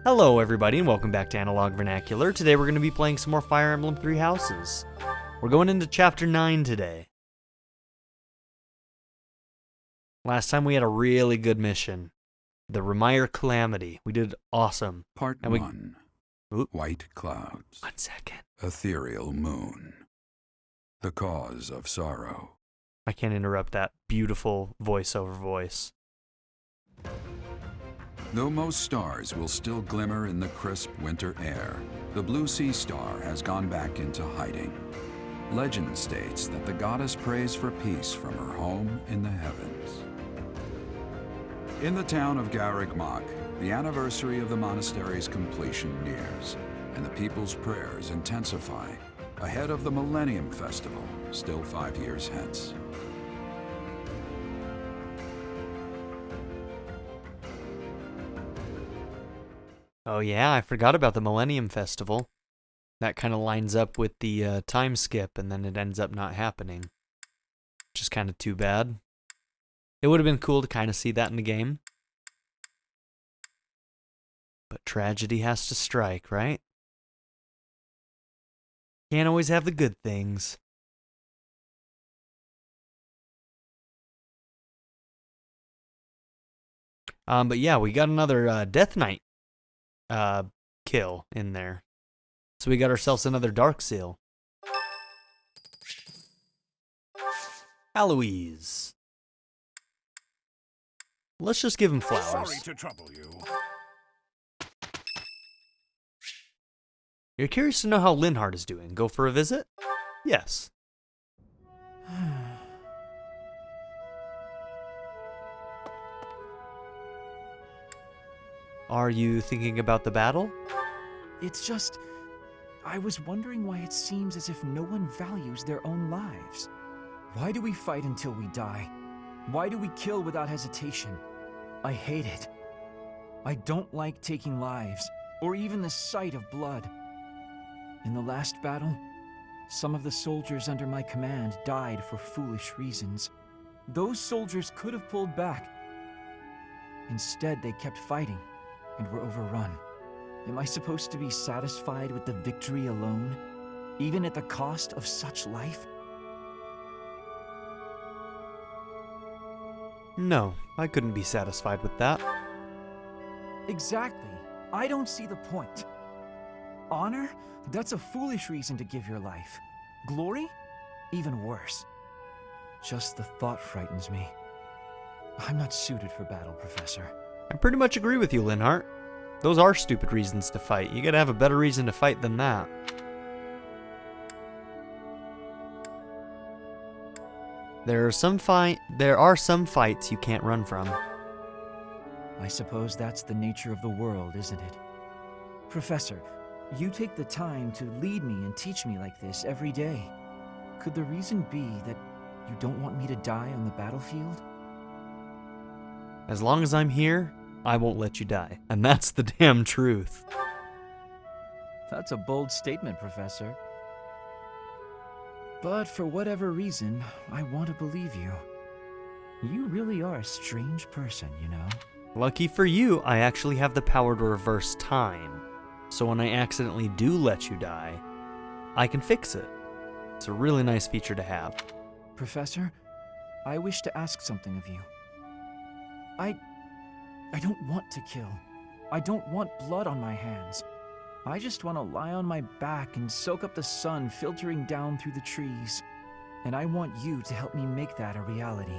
Hello everybody and welcome back to Analog Vernacular. Today we're going to be playing some more Fire Emblem Three Houses. We're going into Chapter 9 today. Last time we had a really good mission. The Remire Calamity. We did awesome. Part 1. White clouds. 1 second. Ethereal moon. The cause of sorrow. I can't interrupt that beautiful voiceover voice. Though most stars will still glimmer in the crisp winter air, the blue sea star has gone back into hiding. Legend states that the goddess prays for peace from her home in the heavens. In the town of Garreg Mach, the anniversary of the monastery's completion nears, and the people's prayers intensify ahead of the Millennium Festival, still 5 years hence. Oh yeah, I forgot about the Millennium Festival. That kind of lines up with the time skip, and then it ends up not happening. Which is kind of too bad. It would have been cool to kind of see that in the game. But tragedy has to strike, right? Can't always have the good things. But yeah, we got another Death Knight kill in there. So we got ourselves another Dark Seal. Aloise. Let's just give him flowers. Sorry to trouble you. You're curious to know how Linhardt is doing. Go for a visit? Yes. Are you thinking about the battle? It's just, I was wondering why it seems as if no one values their own lives. Why do we fight until we die? Why do we kill without hesitation? I hate it. I don't like taking lives, or even the sight of blood. In the last battle, some of the soldiers under my command died for foolish reasons. Those soldiers could have pulled back. Instead, they kept fighting and were overrun. Am I supposed to be satisfied with the victory alone, even at the cost of such life? No, I couldn't be satisfied with that. Exactly. I don't see the point. Honor? That's a foolish reason to give your life. Glory? Even worse. Just the thought frightens me. I'm not suited for battle, Professor. I pretty much agree with you, Linhardt. Those are stupid reasons to fight. You gotta have a better reason to fight than that. There are some fights you can't run from. I suppose that's the nature of the world, isn't it? Professor, you take the time to lead me and teach me like this every day. Could the reason be that you don't want me to die on the battlefield? As long as I'm here, I won't let you die. And that's the damn truth. That's a bold statement, Professor. But for whatever reason, I want to believe you. You really are a strange person, you know? Lucky for you, I actually have the power to reverse time. So when I accidentally do let you die, I can fix it. It's a really nice feature to have. Professor, I wish to ask something of you. I don't want to kill. I don't want blood on my hands. I just want to lie on my back and soak up the sun filtering down through the trees. And I want you to help me make that a reality.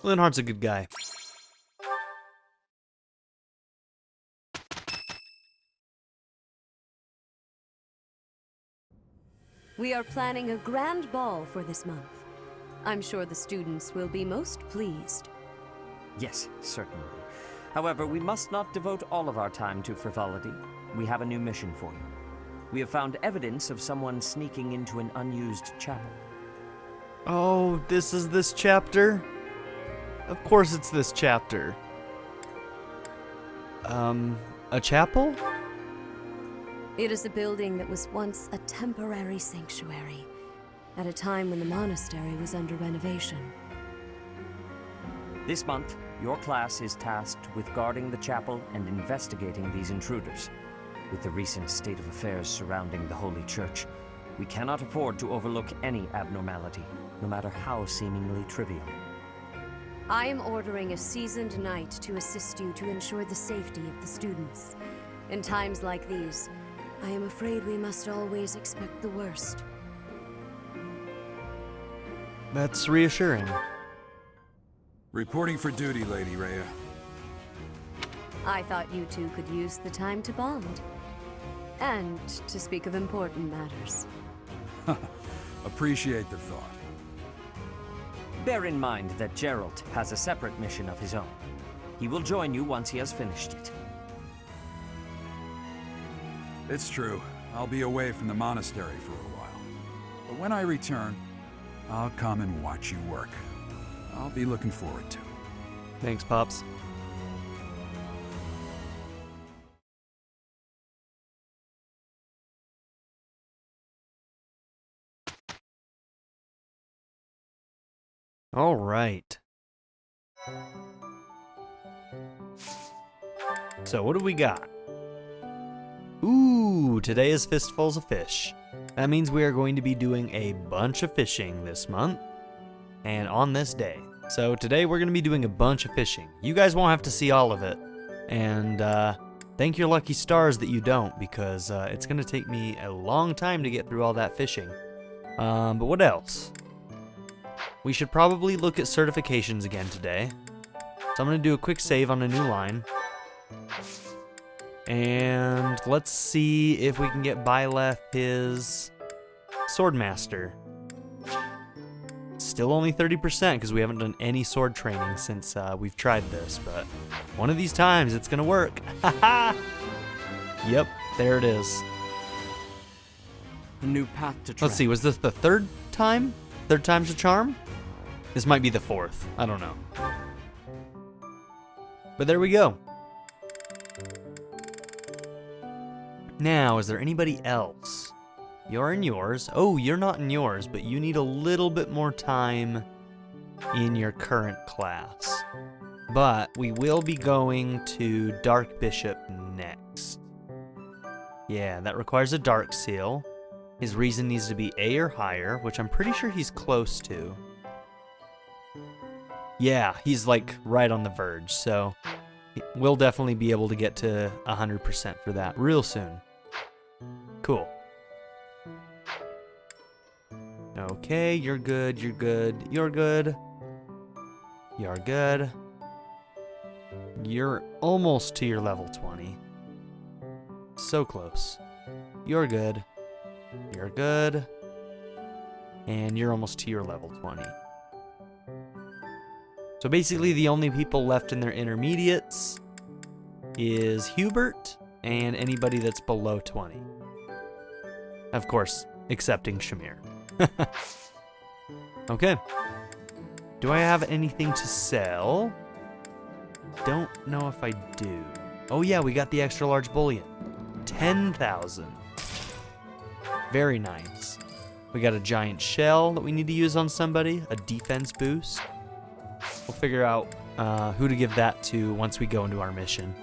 Linhardt's a good guy. We are planning a grand ball for this month. I'm sure the students will be most pleased. Yes, certainly. However, we must not devote all of our time to frivolity. We have a new mission for you. We have found evidence of someone sneaking into an unused chapel. Oh, this is this chapter? Of course it's this chapter. A chapel? It is a building that was once a temporary sanctuary, at a time when the monastery was under renovation. This month, your class is tasked with guarding the chapel and investigating these intruders. With the recent state of affairs surrounding the Holy Church, we cannot afford to overlook any abnormality, no matter how seemingly trivial. I am ordering a seasoned knight to assist you to ensure the safety of the students. In times like these, I am afraid we must always expect the worst. That's reassuring. Reporting for duty, Lady Rhea. I thought you two could use the time to bond. And to speak of important matters. Appreciate the thought. Bear in mind that Geralt has a separate mission of his own. He will join you once he has finished it. It's true. I'll be away from the monastery for a while. But when I return, I'll come and watch you work. I'll be looking forward to it. Thanks, Pops. All right. So what do we got? Ooh, today is Fistfuls of Fish. That means we are going to be doing a bunch of fishing this month and on this day. So today we're going to be doing a bunch of fishing. You guys won't have to see all of it. And thank your lucky stars that you don't, because it's going to take me a long time to get through all that fishing. But what else? We should probably look at certifications again today. So I'm going to do a quick save on a new line. And let's see if we can get Byleth his Swordmaster. Still only 30% because we haven't done any sword training since we've tried this, but one of these times it's going to work. Yep, there it is. A new path to tread. Let's see, was this the third time? Third time's a charm? This might be the fourth. I don't know. But there we go. Now, is there anybody else? You're in yours. Oh, you're not in yours, but you need a little bit more time in your current class. But we will be going to Dark Bishop next. Yeah, that requires a Dark Seal. His reason needs to be A or higher, which I'm pretty sure he's close to. Yeah, he's like right on the verge, so we'll definitely be able to get to 100% for that real soon. Cool. Okay, you're good, you're good, you're good. You're good. You're almost to your level 20. So close. You're good. You're good. And you're almost to your level 20. So basically the only people left in their intermediates is Hubert and anybody that's below 20. Of course, excepting Shamir. Okay. Do I have anything to sell? Don't know if I do. Oh yeah, we got the extra large bullion. 10,000. Very nice. We got a giant shell that we need to use on somebody, a defense boost. We'll figure out who to give that to once we go into our mission.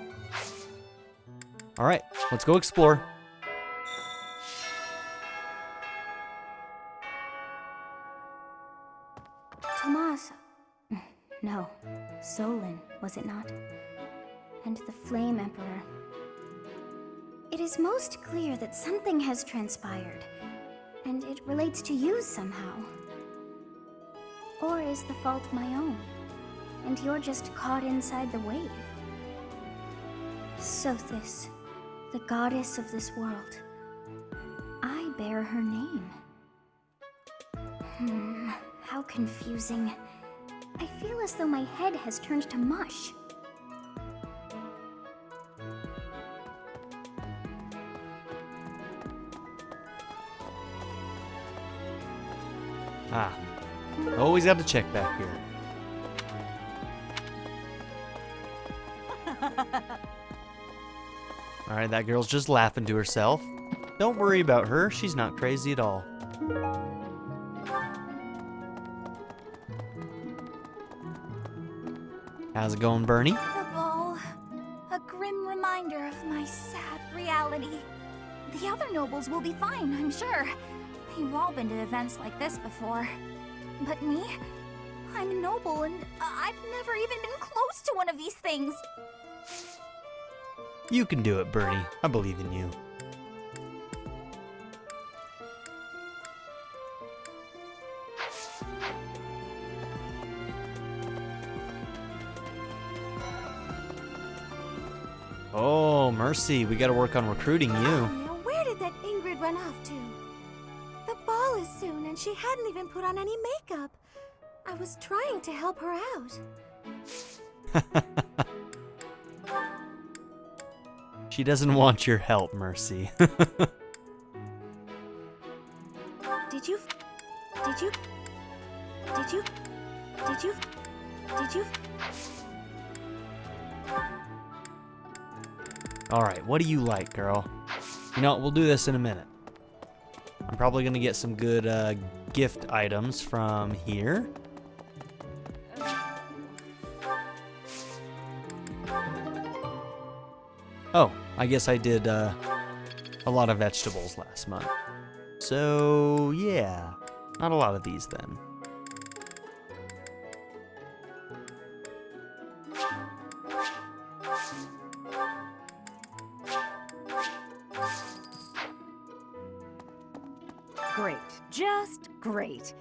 All right, let's go explore. Tomas. No, Solon, was it not? And the Flame Emperor. It is most clear that something has transpired, and it relates to you somehow. Or is the fault my own, and you're just caught inside the wave? Sothis, the goddess of this world. I bear her name. How confusing. I feel as though my head has turned to mush. Ah, always got to check back here. All right, that girl's just laughing to herself. Don't worry about her. She's not crazy at all. How's it going, Bernie? The ball. A grim reminder of my sad reality. The other nobles will be fine, I'm sure. They've all been to events like this before. But me? I'm a noble and I've never even been close to one of these things. You can do it, Bernie. I believe in you. Oh, Mercy, we gotta work on recruiting you. Now where did that Ingrid run off to? The ball is soon and she hadn't even put on any makeup. I was trying to help her out. She doesn't want your help, Mercy. Did you? Alright, what do you like, girl? You know what, we'll do this in a minute. I'm probably gonna get some good gift items from here. Oh, I guess I did a lot of vegetables last month. So, yeah, not a lot of these then. Great, just great.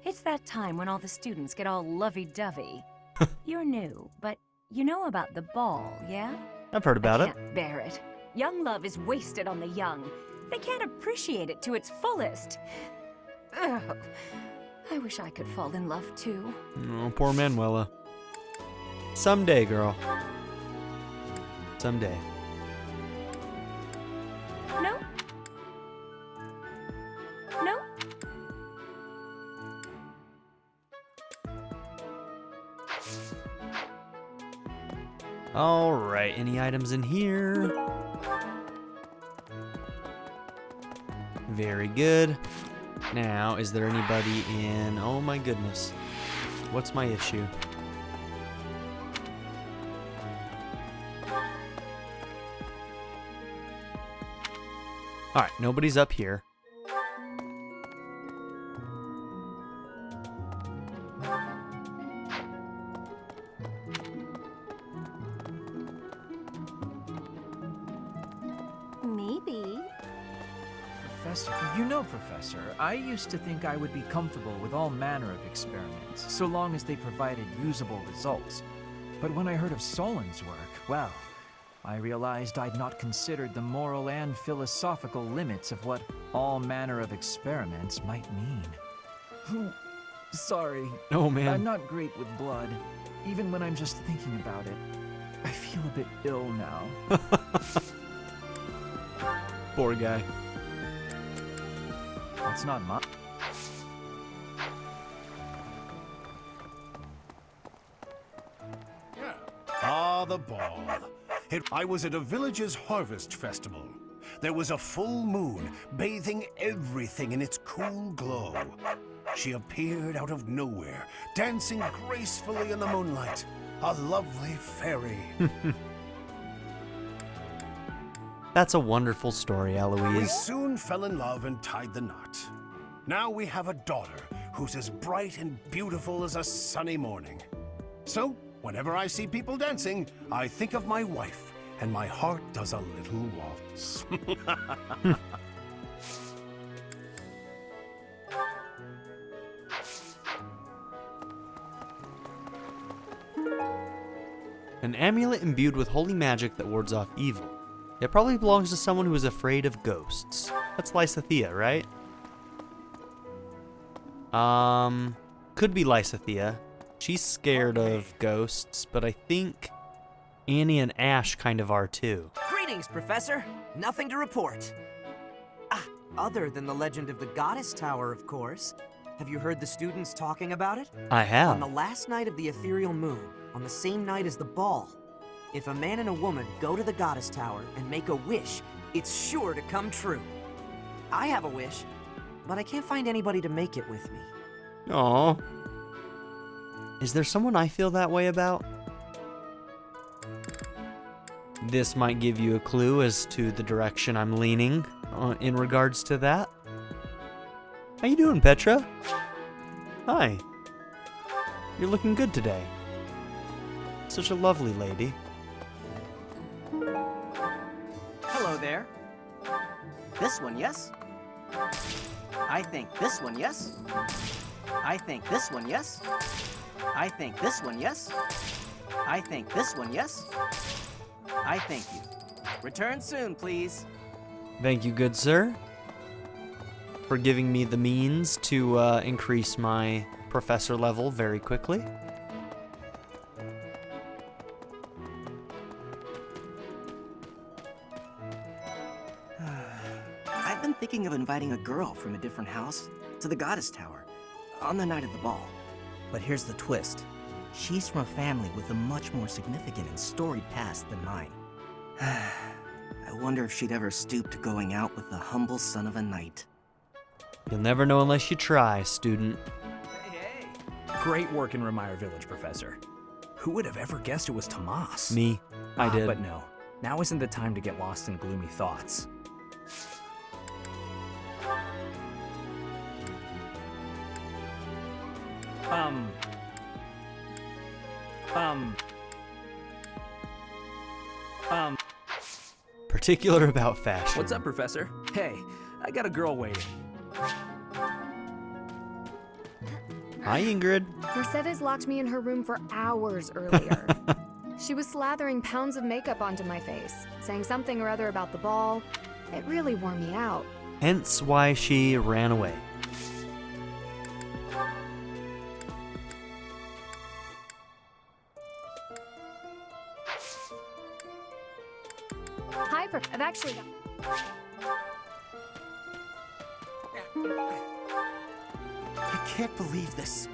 It's that time when all the students get all lovey-dovey. You're new, but you know about the ball, yeah? I've heard about I it. can't bear it. Young love is wasted on the young. They can't appreciate it to its fullest. Ugh. I wish I could fall in love too. Oh, poor Manuela. Someday, girl. Someday. No? No? Alright, any items in here? Very good. Now, is there anybody in... Oh my goodness. What's my issue? Alright, nobody's up here. Maybe. Professor, Professor, I used to think I would be comfortable with all manner of experiments, so long as they provided usable results. But when I heard of Solin's work, well, I realized I'd not considered the moral and philosophical limits of what all manner of experiments might mean. Sorry. Oh man. I'm not great with blood. Even when I'm just thinking about it, I feel a bit ill now. Poor guy. That's not my... Ah, the ball. I was at a village's harvest festival. There was a full moon, bathing everything in its cool glow. She appeared out of nowhere, dancing gracefully in the moonlight. A lovely fairy. That's a wonderful story, We Eloise. soon fell in love and tied the knot. Now we have a daughter who's as bright and beautiful as a sunny morning. So, whenever I see people dancing, I think of my wife, and my heart does a little waltz. An amulet imbued with holy magic that wards off evil. It probably belongs to someone who is afraid of ghosts. That's Lysithea, right? Could be Lysithea. She's scared of ghosts, but I think Annie and Ash kind of are too. Greetings, Professor. Nothing to report. Other than the legend of the Goddess Tower, of course. Have you heard the students talking about it? I On the have. last night of the ethereal moon, on the same night as the ball, if a man and a woman go to the Goddess Tower and make a wish, it's sure to come true. I have a wish, but I can't find anybody to make it with me. Aww. Is there someone I feel that way about? This might give you a clue as to the direction I'm leaning in regards to that. How you doing, Petra? Hi. You're looking good today. Such a lovely lady. Hello there. This one, yes? I think this one, yes? I think this one, yes? I think this one, yes? I think this one, yes? I thank you. Return soon, please. Thank you, good sir, for giving me the means to increase my professor level very quickly. I've been thinking of inviting a girl from a different house to the Goddess Tower on the night of the ball. But here's the twist. She's from a family with a much more significant and storied past than mine. I wonder if she'd ever stoop to going out with the humble son of a knight. You'll never know unless you try, student. Hey. Great work in Remire Village, Professor. Who would have ever guessed it was Tomas? Me. I did. But no. Now isn't the time to get lost in gloomy thoughts. Particular about fashion. What's up, Professor? Hey, I got a girl waiting. Hi, Ingrid. Mercedes locked me in her room for hours earlier. She was slathering pounds of makeup onto my face, saying something or other about the ball. It really wore me out. Hence why she ran away. Hi, I've actually got... I can't believe this.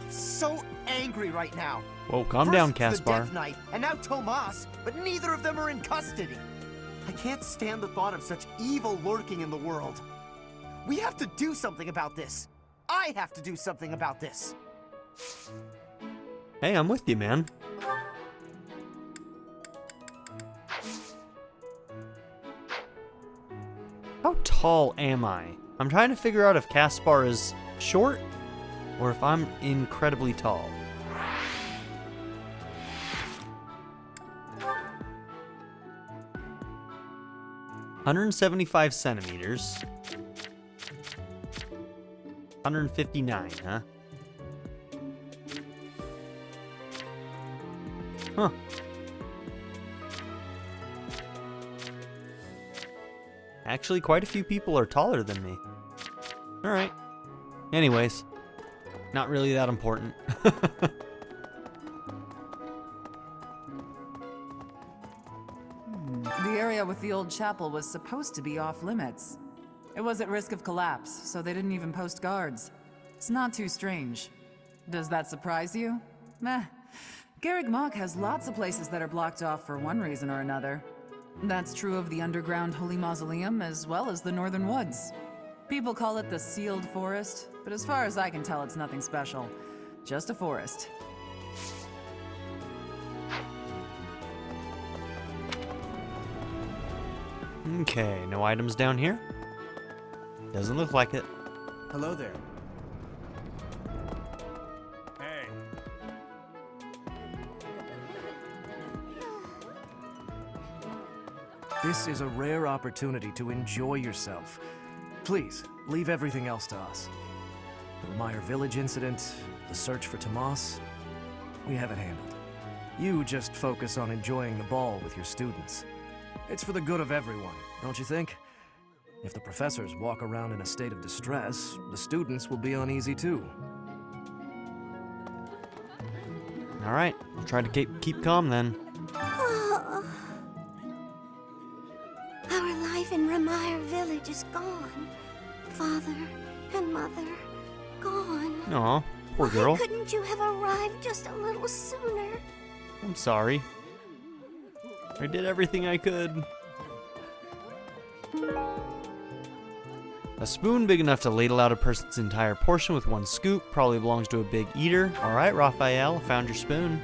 I'm so angry right now. Whoa, calm First down, it's the Caspar. Death Knight, and now Tomas, but neither of them are in custody. I can't stand the thought of such evil lurking in the world. We have to do something about this. I have to do something about this. Hey, I'm with you, man. How tall am I? I'm trying to figure out if Caspar is short or if I'm incredibly tall. "175 centimeters. 159, huh? Huh. Actually, quite a few people are taller than me. Alright. Anyways, not really that important. The area with the old chapel was supposed to be off limits. It was at risk of collapse, so they didn't even post guards. It's not too strange. Does that surprise you? Meh. Garreg Mach has lots of places that are blocked off for one reason or another. That's true of the underground Holy Mausoleum as well as the Northern Woods. People call it the Sealed Forest, but as far as I can tell, it's nothing special. Just a forest. Okay, no items down here? Doesn't look like it. Hello there. Hey. This is a rare opportunity to enjoy yourself. Please, leave everything else to us. The Remire Village incident, the search for Tomas, we have it handled. You just focus on enjoying the ball with your students. It's for the good of everyone, don't you think? If the professors walk around in a state of distress, the students will be uneasy too. Alright, I'll try to keep calm then. Our life in Remire Village is gone. Father and mother, gone. Aw, poor girl. Why couldn't you have arrived just a little sooner? I'm sorry. I did everything I could. A spoon big enough to ladle out a person's entire portion with one scoop probably belongs to a big eater. Alright, Raphael, found your spoon.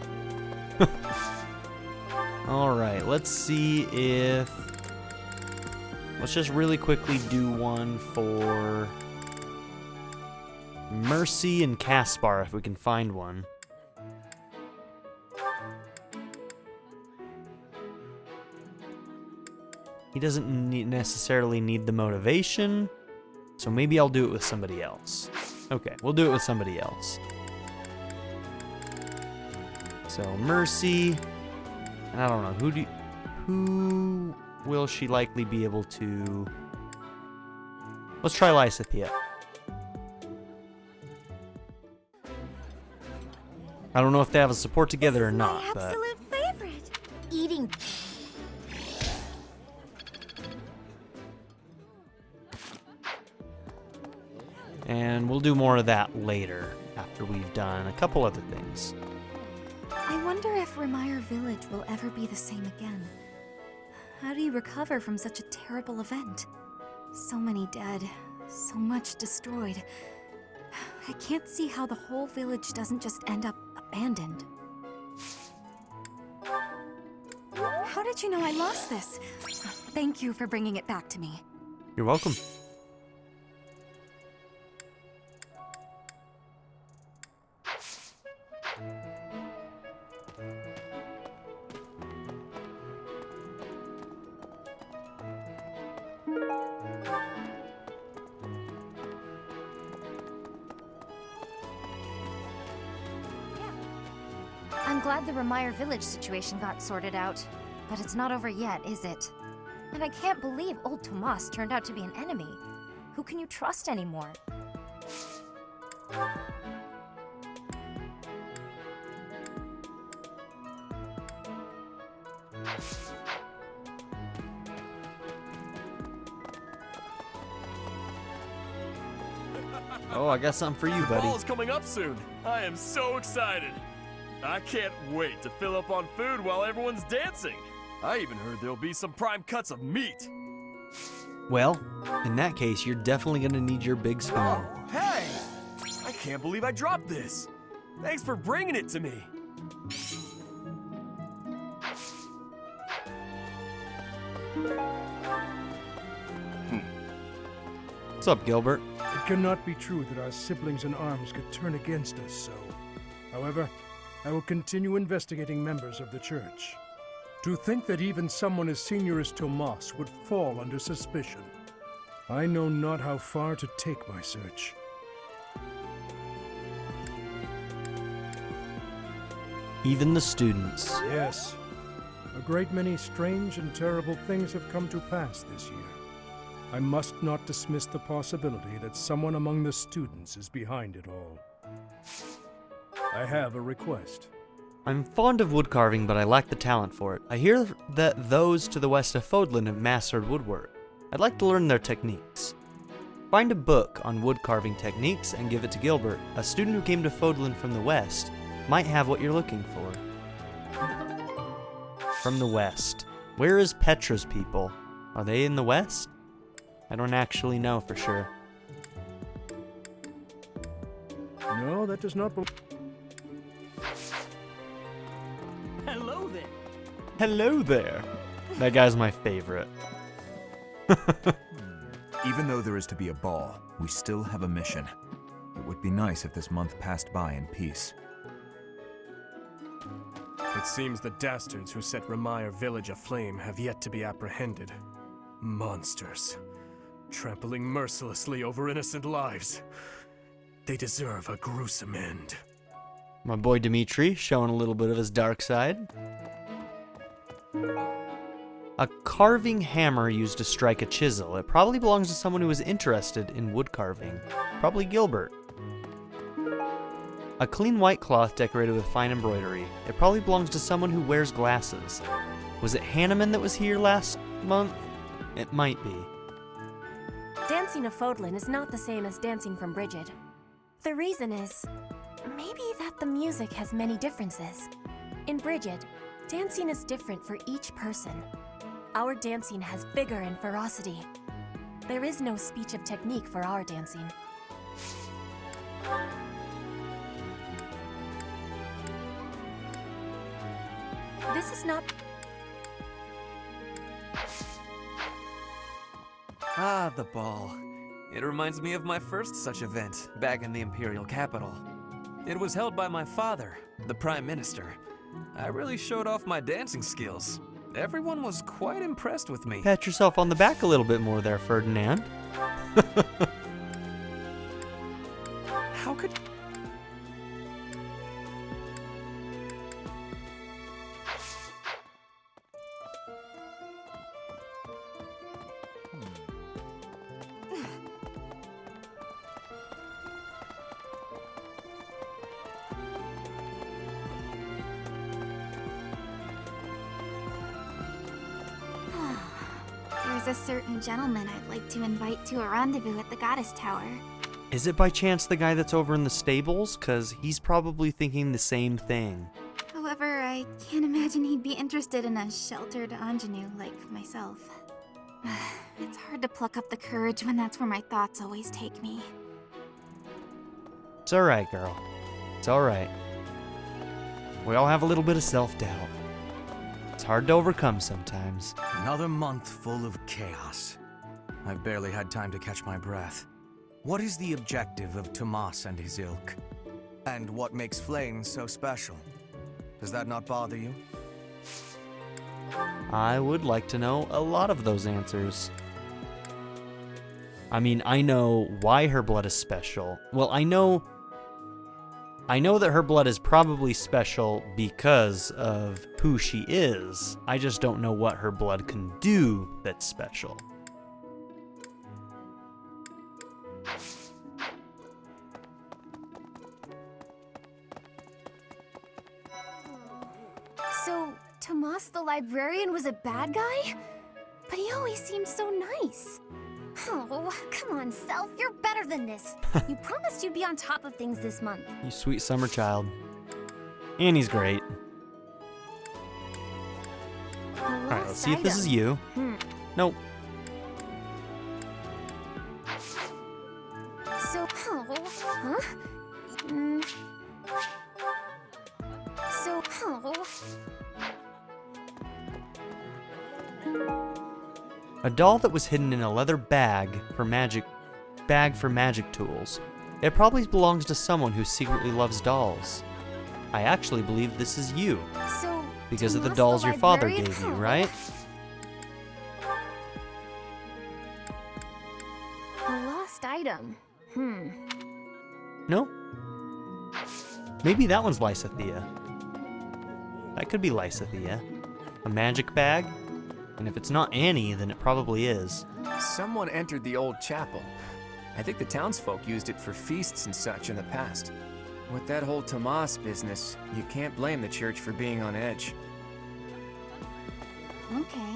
Alright, let's see if... Let's just really quickly do one for... Mercy and Caspar, if we can find one. He doesn't necessarily need the motivation, so maybe I'll do it with somebody else. Okay, we'll do it with somebody else. So, Mercy... And I don't know, who will she likely be able to... Let's try Lysithea. I don't know if they have a support together or not, My but... absolute favorite. Eating. And we'll do more of that later, after we've done a couple other things. I wonder if Remire Village will ever be the same again. How do you recover from such a terrible event? So many dead, so much destroyed. I can't see how the whole village doesn't just end up abandoned. How did you know I lost this? Thank you for bringing it back to me. You're welcome. I'm glad the Remire Village situation got sorted out, but it's not over yet, is it? And I can't believe old Tomas turned out to be an enemy. Who can you trust anymore? Oh, I got something for you, The buddy. ball's coming up soon. I am so excited. I can't wait to fill up on food while everyone's dancing. I even heard there'll be some prime cuts of meat. Well, in that case, you're definitely gonna need your big spoon. Oh, hey! I can't believe I dropped this. Thanks for bringing it to me. What's up, Gilbert? It cannot be true that our siblings in arms could turn against us so. However, I will continue investigating members of the church. To think that even someone as senior as Tomas would fall under suspicion. I know not how far to take my search. Even the students. Yes. A great many strange and terrible things have come to pass this year. I must not dismiss the possibility that someone among the students is behind it all. I have a request. I'm fond of woodcarving, but I lack the talent for it. I hear that those to the west of Fodlan have mastered woodwork. I'd like to learn their techniques. Find a book on woodcarving techniques and give it to Gilbert. A student who came to Fodlan from the west might have what you're looking for. From the west. Where is Petra's people? Are they in the west? I don't actually know for sure. No, that does not Hello there. Hello there. That guy's my favorite. Even though there is to be a ball, we still have a mission. It would be nice if this month passed by in peace. It seems the dastards who set Remire Village aflame have yet to be apprehended. Monsters. Trampling mercilessly over innocent lives. They deserve a gruesome end. My boy Dimitri showing a little bit of his dark side. A carving hammer used to strike a chisel. It probably belongs to someone who is interested in wood carving. Probably Gilbert. A clean white cloth decorated with fine embroidery. It probably belongs to someone who wears glasses. Was it Hanneman that was here last month? It might be. Dancing of Fodlan is not the same as dancing from Brigid. The reason is, maybe that the music has many differences. In Brigid, dancing is different for each person. Our dancing has vigor and ferocity. There is no speech of technique for our dancing. This is not... Ah, the ball. It reminds me of my first such event, back in the Imperial capital. It was held by my father, the Prime Minister. I really showed off my dancing skills. Everyone was quite impressed with me. Pat yourself on the back a little bit more there, Ferdinand. How could... There's a certain gentleman I'd like to invite to a rendezvous at the Goddess Tower. Is it by chance the guy that's over in the stables? 'Cause he's probably thinking the same thing. However, I can't imagine he'd be interested in a sheltered ingenue like myself. It's hard to pluck up the courage when that's where my thoughts always take me. It's alright, girl. It's alright. We all have a little bit of self-doubt. It's hard to overcome sometimes. Another month full of chaos. I've barely had time to catch my breath. What is the objective of Tomas and his ilk? And what makes Flame so special? Does that not bother you? I would like to know a lot of those answers. I mean, I know why her blood is special. Well, I know that her blood is probably special because of who she is. I just don't know what her blood can do that's special. So, Tomas the librarian was a bad guy? But he always seemed so nice. Oh, come on, Self. You're better than this. You promised you'd be on top of things this month. You sweet summer child. And he's great. Alright, let's see if this is you. Nope. So, huh? So, A doll that was hidden in a leather bag for magic tools. It probably belongs to someone who secretly loves dolls. I actually believe this is you. So, because of the Tomas dolls the your father librarian? gave you, right? A lost item. No? Maybe that one's Lysithea. That could be Lysithea. A magic bag? And if it's not Annie, then it probably is. Someone entered the old chapel. I think the townsfolk used it for feasts and such in the past. With that whole Tomas business, you can't blame the church for being on edge. Okay.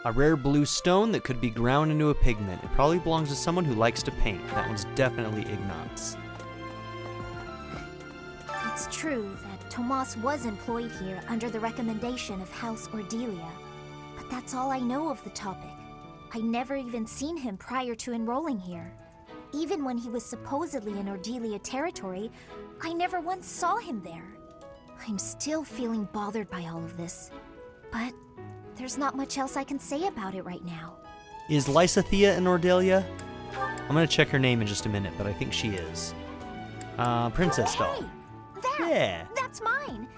A rare blue stone that could be ground into a pigment. It probably belongs to someone who likes to paint. That one's definitely Ignatz. It's true that Tomas was employed here under the recommendation of House Ordelia. But that's all I know of the topic. I never even seen him prior to enrolling here. Even when he was supposedly in Ordelia territory, I never once saw him there. I'm still feeling bothered by all of this. But there's not much else I can say about it right now. Is Lysithea in Ordelia? I'm gonna check her name in just a minute, but I think she is. Princess doll. Hey! That! Yeah. That's mine!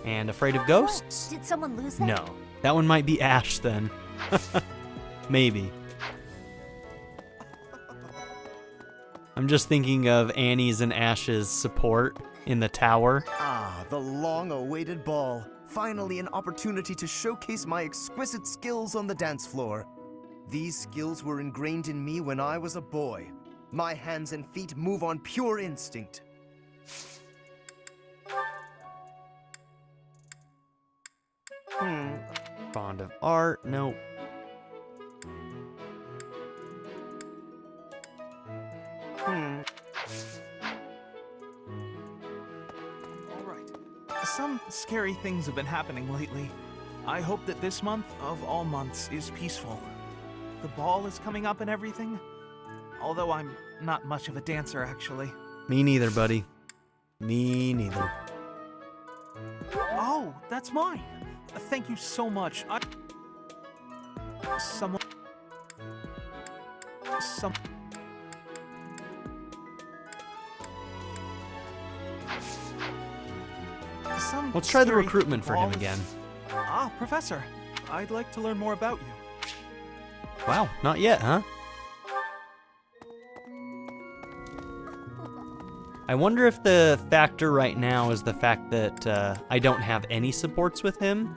And afraid of ghosts? Did someone lose that? No. That one might be Ash then. Maybe. I'm just thinking of Annie's and Ash's support in the tower. Ah, the long-awaited ball. Finally an opportunity to showcase my exquisite skills on the dance floor. These skills were ingrained in me when I was a boy. My hands and feet move on pure instinct. Fond of art? Nope. Alright. Some scary things have been happening lately. I hope that this month, of all months, is peaceful. The ball is coming up and everything. Although I'm not much of a dancer, actually. Me neither, buddy. Me neither. Oh, that's mine. Thank you so much. Some. Let's try the recruitment for him again. Ah, Professor. I'd like to learn more about you. Wow, not yet, huh? I wonder if the factor right now is the fact that I don't have any supports with him.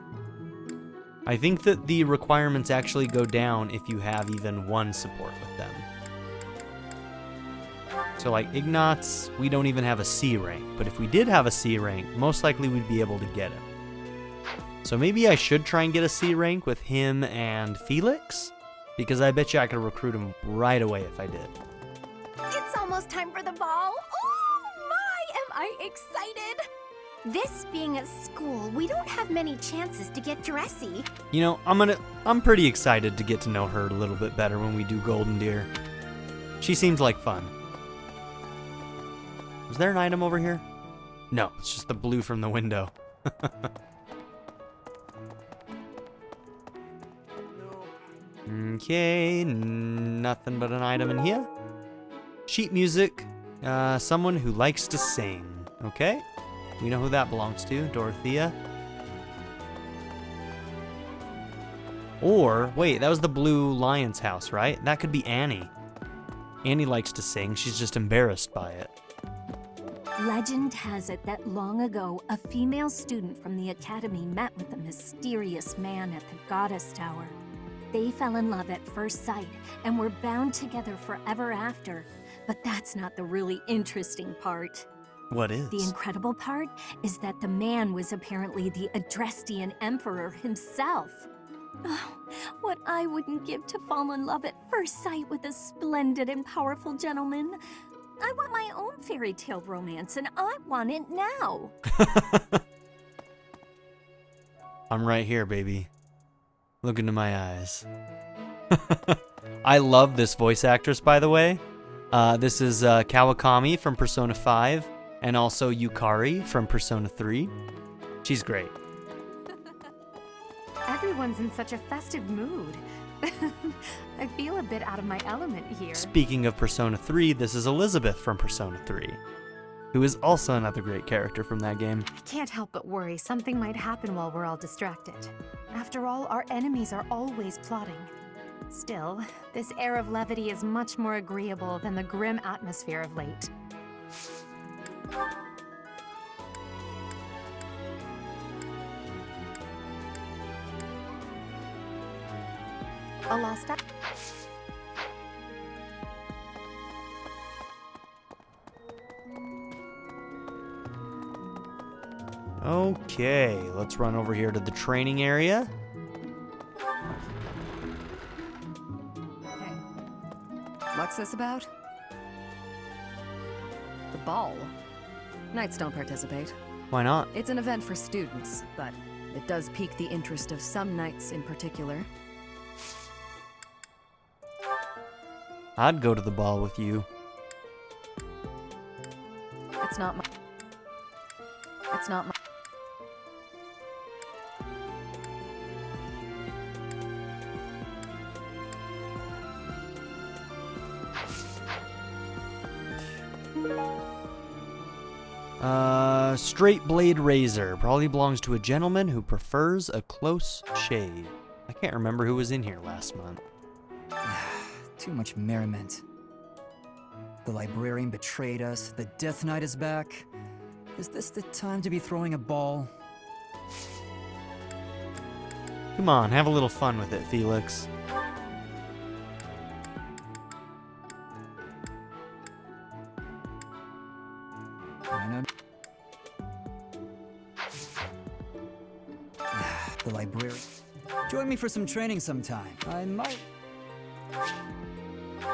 I think that the requirements actually go down if you have even one support with them. So like Ignatz, we don't even have a C rank, but if we did have a C rank, most likely we'd be able to get him. So maybe I should try and get a C rank with him and Felix, because I bet you I could recruit him right away if I did. It's almost time for the ball. Oh my, am I excited! This being at school, we don't have many chances to get dressy. You know, I'm pretty excited to get to know her a little bit better when we do Golden Deer. She seems like fun. Is there an item over here? No, it's just the blue from the window. Okay, nothing but an item in here. Sheet music, someone who likes to sing. Okay, we know who that belongs to, Dorothea. Or, wait, that was the Blue Lion's house, right? That could be Annie. Annie likes to sing, she's just embarrassed by it. Legend has it that long ago, a female student from the academy met with a mysterious man at the Goddess Tower. They fell in love at first sight and were bound together forever after. But that's not the really interesting part. What is? The incredible part is that the man was apparently the Adrestian Emperor himself. Oh, what I wouldn't give to fall in love at first sight with a splendid and powerful gentleman. I want my own fairy tale romance, and I want it now. I'm right here, baby. Look into my eyes. I love this voice actress, by the way. This is Kawakami from Persona 5, and also Yukari from Persona 3. She's great. Everyone's in such a festive mood. I feel a bit out of my element here. Speaking of Persona 3, this is Elizabeth from Persona 3, who is also another great character from that game. I can't help but worry something might happen while we're all distracted. After all, our enemies are always plotting. Still, this air of levity is much more agreeable than the grim atmosphere of late. A lost app. Okay, let's run over here to the training area. Hey, what's this about? The ball. Knights don't participate. Why not? It's an event for students, but it does pique the interest of some knights in particular. I'd go to the ball with you. It's not my... It's not my... Straight blade razor. Probably belongs to a gentleman who prefers a close shave. I can't remember who was in here last month. Too much merriment. The librarian betrayed us, the Death Knight is back. Is this the time to be throwing a ball? Come on, have a little fun with it, Felix. I know. The librarian. Join me for some training sometime. I might.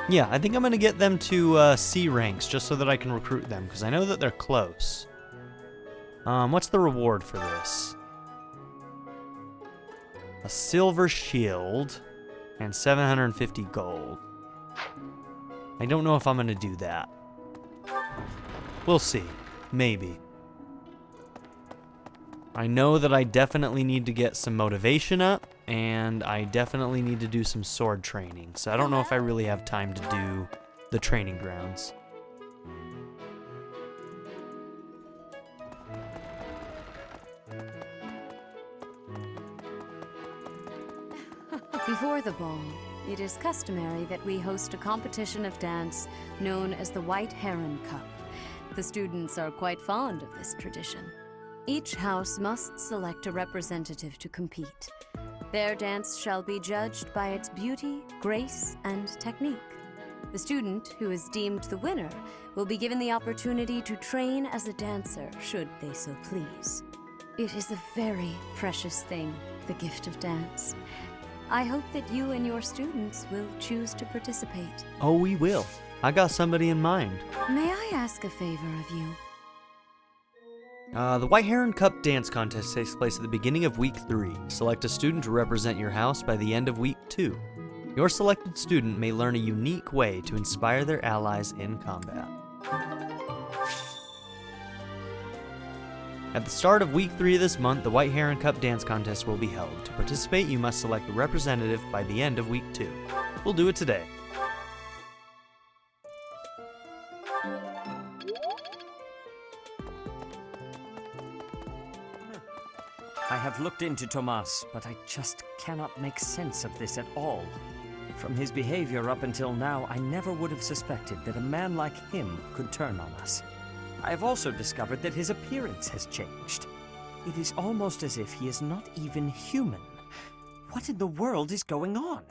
Yeah, I think I'm going to get them to C ranks just so that I can recruit them, because I know that they're close. What's the reward for this? a silver shield, and 750 gold. I don't know if I'm gonna do that. We'll see. Maybe. I know that I definitely need to get some motivation up, and I definitely need to do some sword training, so I don't know if I really have time to do the training grounds. Before the ball, it is customary that we host a competition of dance known as the White Heron Cup. The students are quite fond of this tradition. Each house must select a representative to compete. Their dance shall be judged by its beauty, grace, and technique. The student who is deemed the winner will be given the opportunity to train as a dancer, should they so please. It is a very precious thing, the gift of dance. I hope that you and your students will choose to participate. Oh, we will. I got somebody in mind. May I ask a favor of you? The White Heron Cup dance contest takes place at the beginning of week 3. Select a student to represent your house by the end of week 2. Your selected student may learn a unique way to inspire their allies in combat. At the start of week 3 of this month, the White Heron Cup dance contest will be held. To participate, you must select a representative by the end of week 2. We'll do it today. I have looked into Tomas, but I just cannot make sense of this at all. From his behavior up until now, I never would have suspected that a man like him could turn on us. I have also discovered that his appearance has changed. It is almost as if he is not even human. What in the world is going on?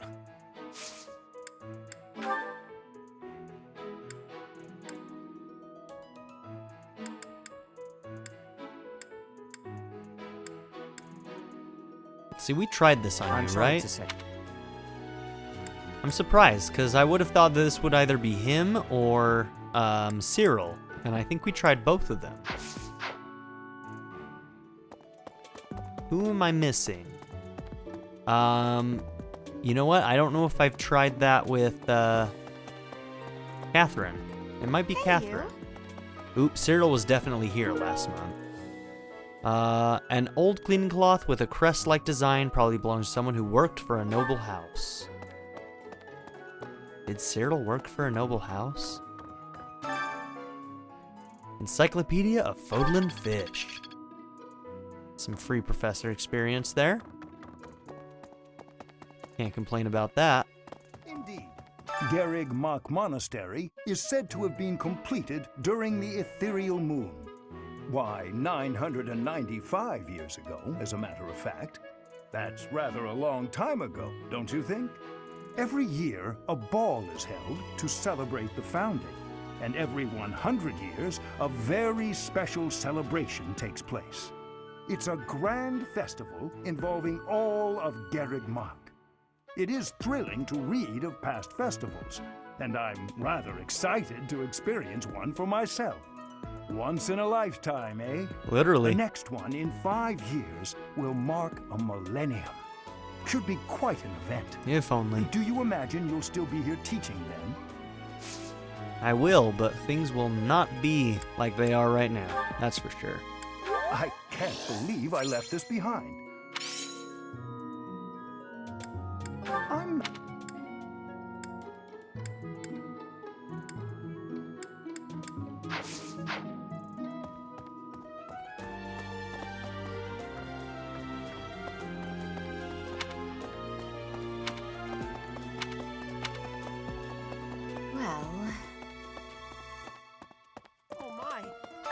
See, we tried this on I'm you, sorry right? to say. I'm surprised, because I would have thought this would either be him or Cyril, and I think we tried both of them. Who am I missing? You know what? I don't know if I've tried that with Catherine. It might be Catherine. Oops, Cyril was definitely here last month. An old cleaning cloth with a crest-like design probably belongs to someone who worked for a noble house. Did Cyril work for a noble house? Encyclopedia of Fodlan Fish. Some free professor experience there. Can't complain about that. Indeed. Garreg Mach Monastery is said to have been completed during the ethereal moon. Why, 995 years ago, as a matter of fact. That's rather a long time ago, don't you think? Every year, a ball is held to celebrate the founding, and every 100 years, a very special celebration takes place. It's a grand festival involving all of Garreg Mach. It is thrilling to read of past festivals, and I'm rather excited to experience one for myself. Once in a lifetime, eh? Literally. The next one in 5 years will mark a millennium. Should be quite an event. If only. Do you imagine you'll still be here teaching then? I will, but things will not be like they are right now. That's for sure. I can't believe I left this behind. I'm...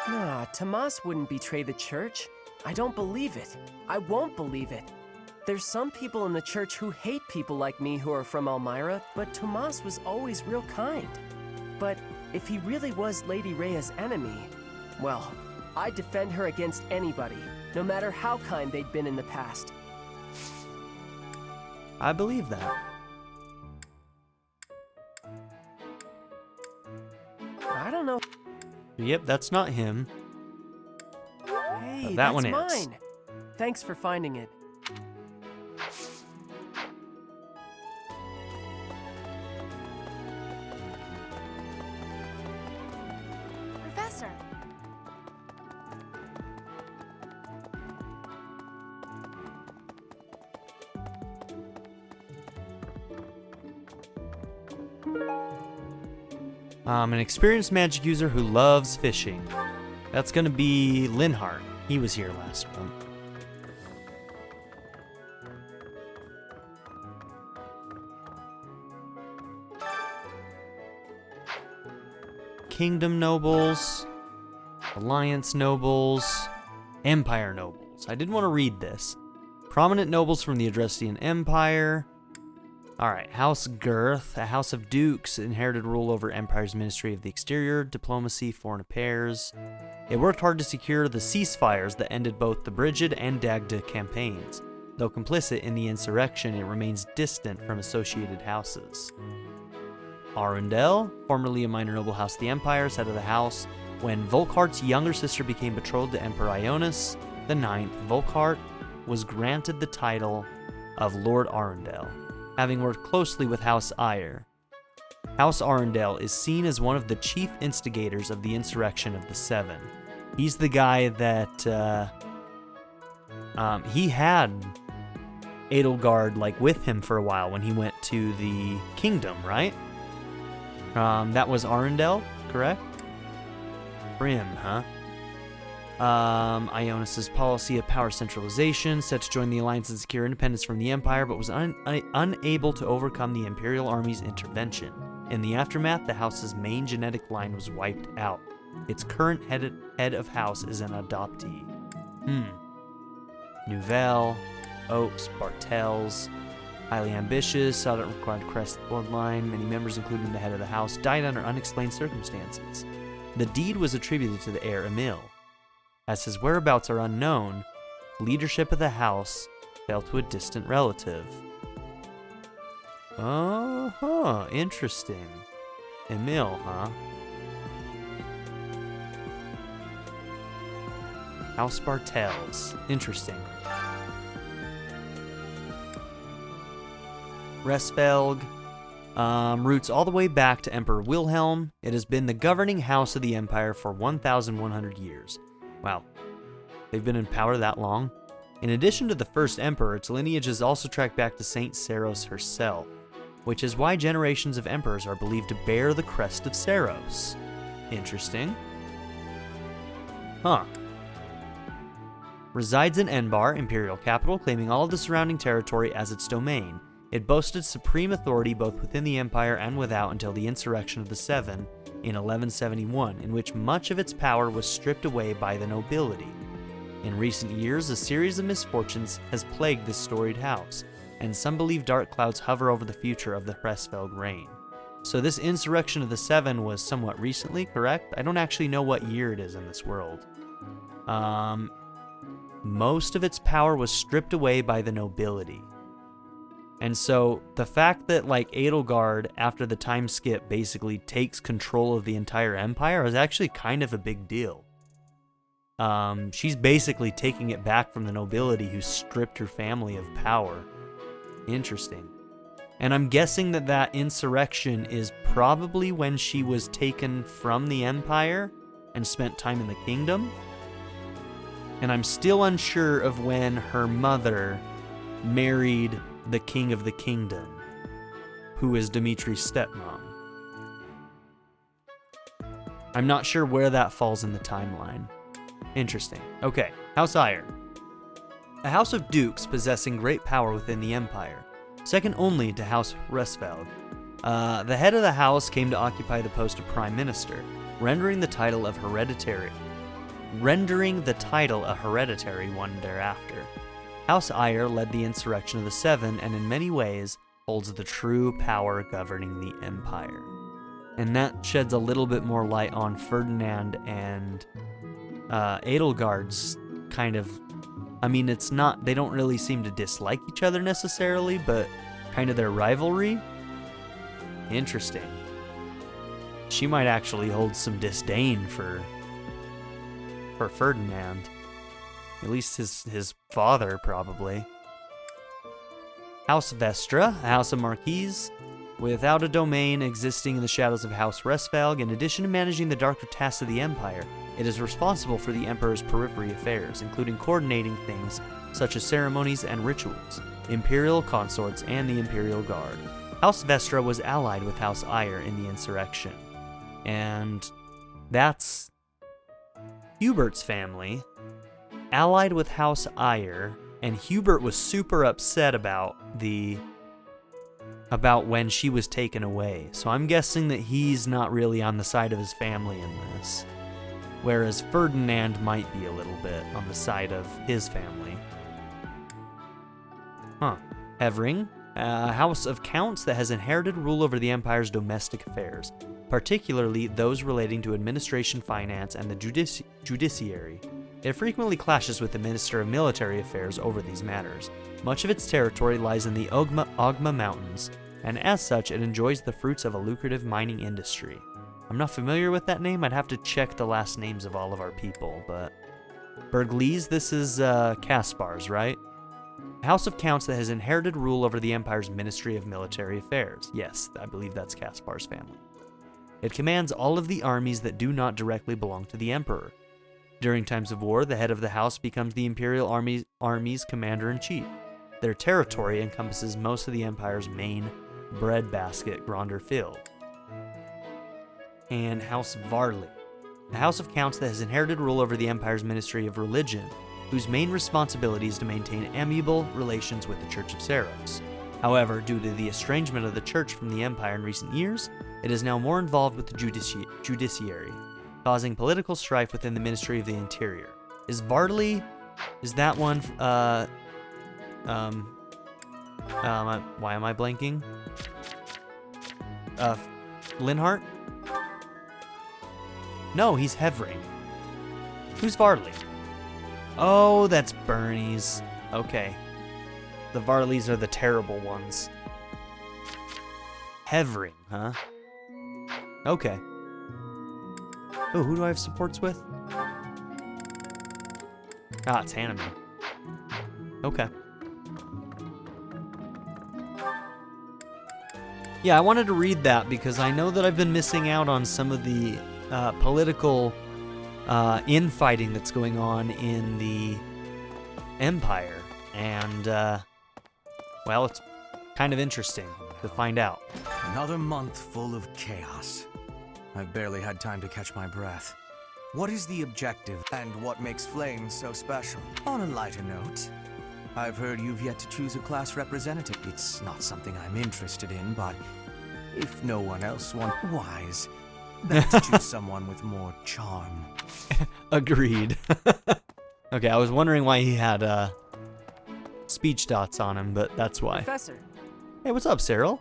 Nah, Tomas wouldn't betray the church. I don't believe it. I won't believe it. There's some people in the church who hate people like me who are from Elmira, but Tomas was always real kind. But if he really was Lady Rhea's enemy, well, I'd defend her against anybody, no matter how kind they'd been in the past. I believe that. I don't know. Yep, that's not him. Hey, That that's one is. mine. Thanks for finding it. An experienced magic user who loves fishing. That's gonna be Linhardt. He was here last month. Kingdom nobles, Alliance nobles, Empire nobles. I did want to read this. Prominent nobles from the Adrestian Empire. Alright, House Girth, a house of dukes, inherited rule over Empire's Ministry of the Exterior, Diplomacy, Foreign Affairs. It worked hard to secure the ceasefires that ended both the Brigid and Dagda campaigns. Though complicit in the insurrection, it remains distant from associated houses. Arundel, formerly a minor noble house of the Empire, is head of the house. When Volkhart's younger sister became betrothed to Emperor Ionis IX, Volkhart was granted the title of Lord Arundel, having worked closely with House Eyre. House Arundel is seen as one of the chief instigators of the insurrection of the Seven. He's the guy that, he had Edelgard, with him for a while when he went to the kingdom, right? That was Arundel, correct? Prim, huh? Ionis's policy of power centralization, set to join the Alliance and secure independence from the Empire, but was unable to overcome the Imperial Army's intervention. In the aftermath, the house's main genetic line was wiped out. Its current head of house is an adoptee. Nouvelle, Oaks, Bartels, highly ambitious, sought out required crest bloodline. Many members, including the head of the house, died under unexplained circumstances. The deed was attributed to the heir Emil. As his whereabouts are unknown, leadership of the house fell to a distant relative. Interesting. Emil, huh? House Bartels. Interesting. Resfelg. Roots all the way back to Emperor Wilhelm. It has been the governing house of the Empire for 1,100 years. Wow, they've been in power that long? In addition to the first emperor, its lineage is also tracked back to Saint Saros herself, which is why generations of emperors are believed to bear the crest of Saros. Interesting. Huh. Resides in Enbar, imperial capital, claiming all of the surrounding territory as its domain. It boasted supreme authority both within the Empire and without until the insurrection of the Seven in 1171, in which much of its power was stripped away by the nobility. In recent years, a series of misfortunes has plagued this storied house, and some believe dark clouds hover over the future of the Hresfelg reign. So this insurrection of the Seven was somewhat recently, correct? I don't actually know what year it is in this world. Most of its power was stripped away by the nobility. And so the fact that Edelgard, after the time skip, basically takes control of the entire empire is actually kind of a big deal. She's basically taking it back from the nobility who stripped her family of power. Interesting. And I'm guessing that insurrection is probably when she was taken from the empire and spent time in the kingdom. And I'm still unsure of when her mother married the king of the kingdom, who is Dimitri's stepmom. I'm not sure where that falls in the timeline. Interesting. Okay, House Eyre. A house of dukes possessing great power within the empire, second only to House Hresfelg. The head of the house came to occupy the post of prime minister, rendering the title a hereditary one thereafter. House Eyre led the insurrection of the Seven and in many ways holds the true power governing the empire. And that sheds a little bit more light on Ferdinand and Edelgard's kind of, it's not, they don't really seem to dislike each other necessarily, but kind of their rivalry. Interesting. She might actually hold some disdain for Ferdinand. At least his father, probably. House Vestra, a house of marquises, without a domain existing in the shadows of House Hresfelg. In addition to managing the darker tasks of the Empire, it is responsible for the Emperor's periphery affairs, including coordinating things such as ceremonies and rituals, Imperial consorts, and the Imperial Guard. House Vestra was allied with House Eyre in the insurrection. And that's Hubert's family, allied with House Eyre, and Hubert was super upset about when she was taken away. So I'm guessing that he's not really on the side of his family in this, whereas Ferdinand might be a little bit on the side of his family. Hevering, a house of counts that has inherited rule over the Empire's domestic affairs, particularly those relating to administration, finance, and the judiciary. It frequently clashes with the Minister of Military Affairs over these matters. Much of its territory lies in the Ogma Mountains, and as such, it enjoys the fruits of a lucrative mining industry. I'm not familiar with that name. I'd have to check the last names of all of our people, but... Bergliez, this is Caspar's, right? A house of counts that has inherited rule over the Empire's Ministry of Military Affairs. Yes, I believe that's Caspar's family. It commands all of the armies that do not directly belong to the Emperor. During times of war, the head of the house becomes the Imperial Army's commander-in-chief. Their territory encompasses most of the Empire's main breadbasket, Gronder Field. And House Varley, a house of counts that has inherited rule over the Empire's Ministry of Religion, whose main responsibility is to maintain amiable relations with the Church of Seiros. However, due to the estrangement of the Church from the Empire in recent years, it is now more involved with the judiciary, causing political strife within the Ministry of the Interior. Is Varley... is that one... why am I blanking? Linhart? No, he's Hevering. Who's Varley? Oh, that's Bernie's. Okay. The Varleys are the terrible ones. Hevering, huh? Okay. Oh, who do I have supports with? Ah, it's Hanneman. Okay. Yeah, I wanted to read that because I know that I've been missing out on some of the political infighting that's going on in the Empire. And, well, it's kind of interesting to find out. Another month full of chaos. I've barely had time to catch my breath. What is the objective, and what makes Flame so special? On a lighter note, I've heard you've yet to choose a class representative. It's not something I'm interested in, but if no one else wants wise, better to choose someone with more charm. Agreed. Okay, I was wondering why he had speech dots on him, but that's why. Professor. Hey, what's up, Cyril?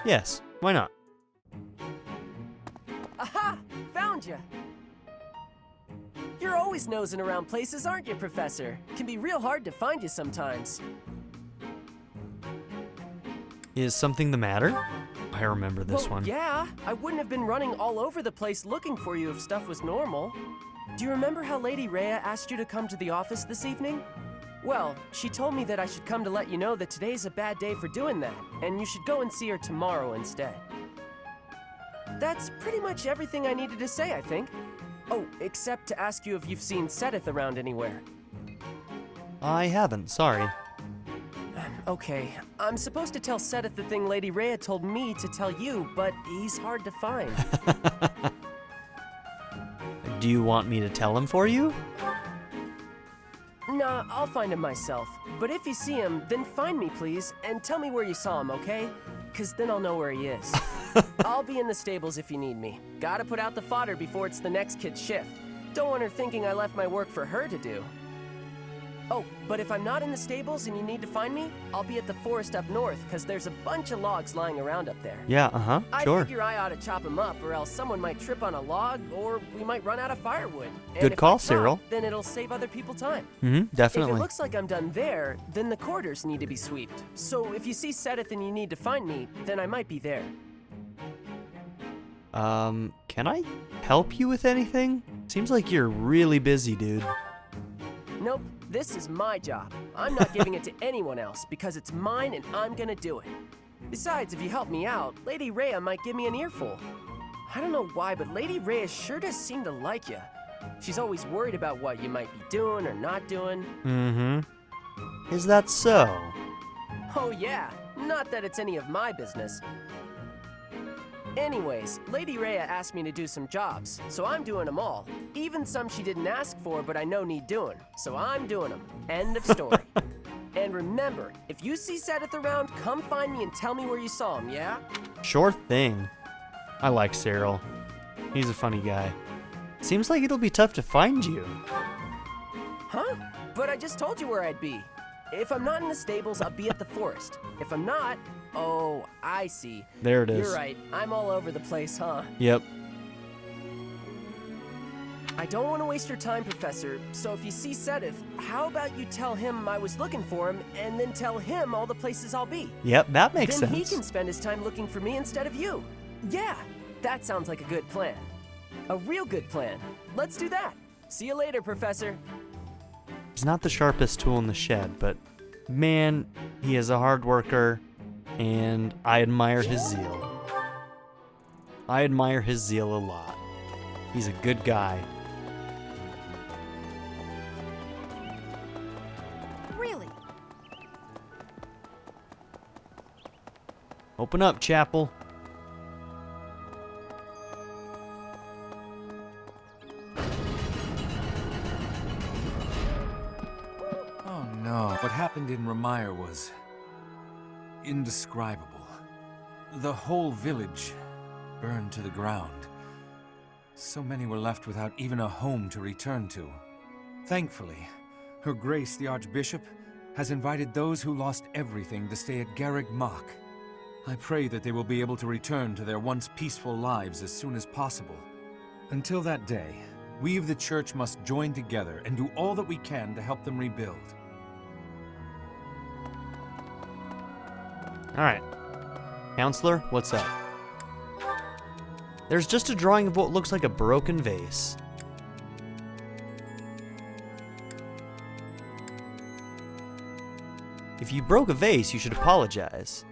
Yes, why not? Aha! Found you! You're always nosing around places, aren't you, Professor? Can be real hard to find you sometimes. Is something the matter? I remember this one. Yeah, I wouldn't have been running all over the place looking for you if stuff was normal. Do you remember how Lady Rhea asked you to come to the office this evening? Well, she told me that I should come to let you know that today's a bad day for doing that, and you should go and see her tomorrow instead. That's pretty much everything I needed to say, I think. Oh, except to ask you if you've seen Sedith around anywhere. I haven't, sorry. Okay, I'm supposed to tell Sedith the thing Lady Rhea told me to tell you, but he's hard to find. Do you want me to tell him for you? Nah, I'll find him myself. But if you see him, then find me, please, and tell me where you saw him, okay? 'Cause then I'll know where he is. I'll be in the stables if you need me. Gotta put out the fodder before it's the next kid's shift. Don't want her thinking I left my work for her to do. Oh, but if I'm not in the stables and you need to find me, I'll be at the forest up north, 'cause there's a bunch of logs lying around up there. Yeah, sure. I figure I ought to chop them up, or else someone might trip on a log, or we might run out of firewood. And Good if call, I chop, Cyril. Then it'll save other people time. Definitely. If it looks like I'm done there, then the quarters need to be swept. So if you see Sedith and you need to find me, then I might be there. Can I help you with anything? Seems like you're really busy, dude. Nope, this is my job. I'm not giving it to anyone else, because it's mine and I'm gonna do it. Besides, if you help me out, Lady Rhea might give me an earful. I don't know why, but Lady Rhea sure does seem to like you. She's always worried about what you might be doing or not doing. Is that so? Oh yeah, not that it's any of my business. Anyways, Lady Rhea asked me to do some jobs, so I'm doing them all. Even some she didn't ask for, but I know need doing, so I'm doing them. End of story. And remember, if you see Sedith around, come find me and tell me where you saw him, yeah? Sure thing. I like Cyril. He's a funny guy. Seems like it'll be tough to find you. Huh? But I just told you where I'd be. If I'm not in the stables, I'll be at the forest. If I'm not, oh, I see. There it is. You're right. I'm all over the place, huh? Yep. I don't want to waste your time, Professor, so if you see Sedith, how about you tell him I was looking for him, and then tell him all the places I'll be? Yep, that makes sense. Then he can spend his time looking for me instead of you. Yeah, that sounds like a good plan. A real good plan. Let's do that. See you later, Professor. He's not the sharpest tool in the shed, but man, he is a hard worker, and I admire his zeal. I admire his zeal a lot. He's a good guy. Really? Open up, Chapel. No, what happened in Remire was indescribable. The whole village burned to the ground. So many were left without even a home to return to. Thankfully, Her Grace the Archbishop has invited those who lost everything to stay at Garreg Mach. I pray that they will be able to return to their once peaceful lives as soon as possible. Until that day, we of the Church must join together and do all that we can to help them rebuild. Alright. Counselor, what's up? There's just a drawing of what looks like a broken vase. If you broke a vase, you should apologize.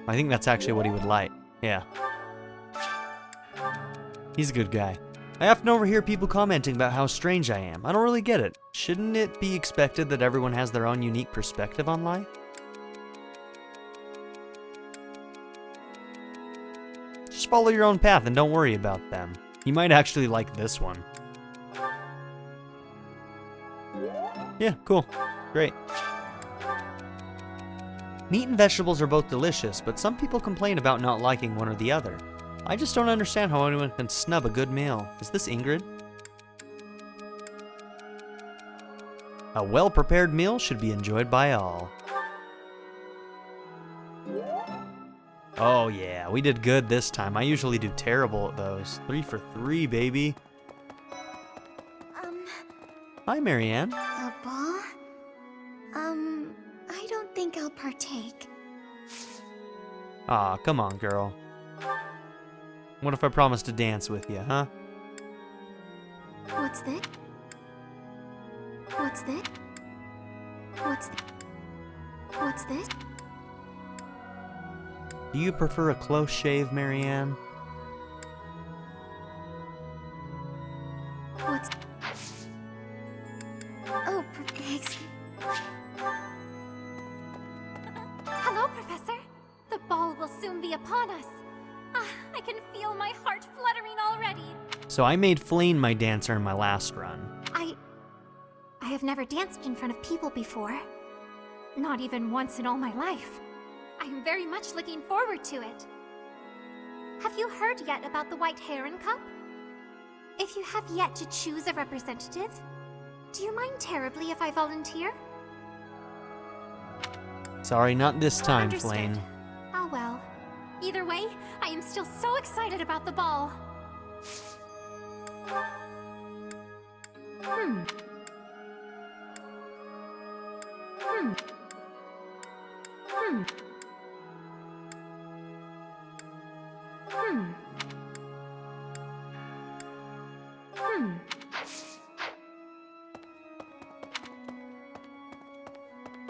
I think that's actually what he would like. Yeah. He's a good guy. I often overhear people commenting about how strange I am. I don't really get it. Shouldn't it be expected that everyone has their own unique perspective on life? Just follow your own path and don't worry about them. You might actually like this one. Yeah, cool. Great. Meat and vegetables are both delicious, but some people complain about not liking one or the other. I just don't understand how anyone can snub a good meal. Is this Ingrid? A well-prepared meal should be enjoyed by all. Oh yeah, we did good this time. I usually do terrible at those. 3 for 3, baby. Hi, Marianne. A ball? I don't think I'll partake. Aw, come on, girl. What if I promise to dance with you, huh? What's this? What's this? What's this? Do you prefer a close shave, Marianne? What's... Oh, Hello, Professor. The ball will soon be upon us. I can feel my heart fluttering already. So I made Flane my dancer in my last run. I have never danced in front of people before. Not even once in all my life. I am very much looking forward to it. Have you heard yet about the White Heron Cup? If you have yet to choose a representative, do you mind terribly if I volunteer? Sorry, not this time, Understood. Flane. Oh well. Either way, I am still so excited about the ball.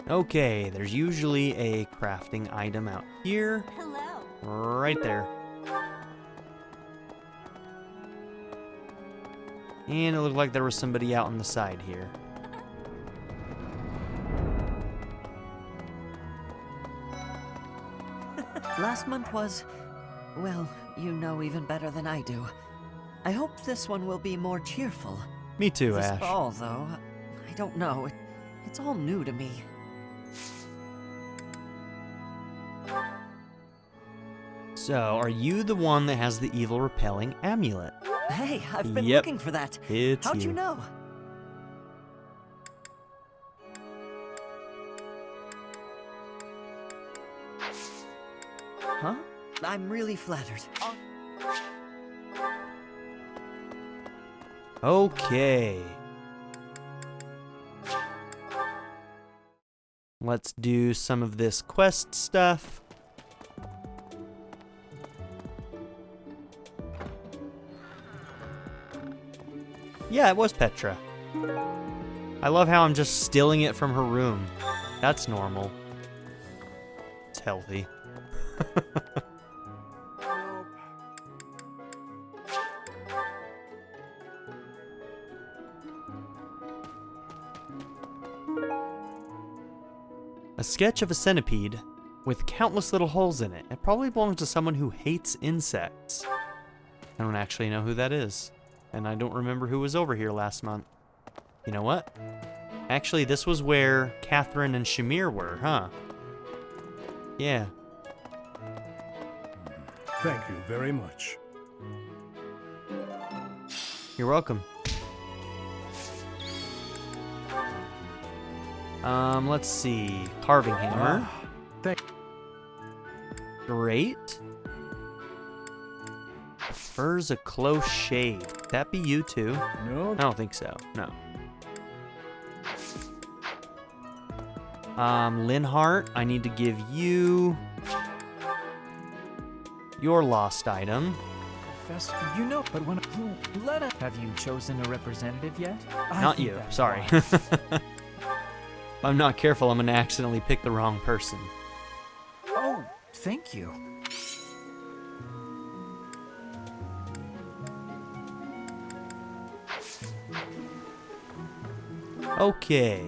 Okay, there's usually a crafting item out here. Hello. Right there. And it looked like there was somebody out on the side here. Last month was, well, you know even better than I do. I hope this one will be more cheerful. Me too, This Ash. ball, though, I don't know. It's all new to me. So, are you the one that has the evil repelling amulet? Hey, I've been Yep, looking for that. it's How'd you you. know? Huh? I'm really flattered. Okay. Let's do some of this quest stuff. Yeah, it was Petra. I love how I'm just stealing it from her room. That's normal. It's healthy. A sketch of a centipede with countless little holes in it. It probably belongs to someone who hates insects. I don't actually know who that is. And I don't remember who was over here last month. You know what? Actually, this was where Catherine and Shamir were, huh? Yeah. Thank you very much. You're welcome. Let's see. Carving hammer. Great. Prefers a close shave. Could that be you too? No. I don't think so. No. Linhart, I need to give you your lost item. Professor, you know, but when let us. Have you chosen a representative yet? Not you. Sorry. If I'm not careful, I'm gonna accidentally pick the wrong person. Oh, thank you. Okay.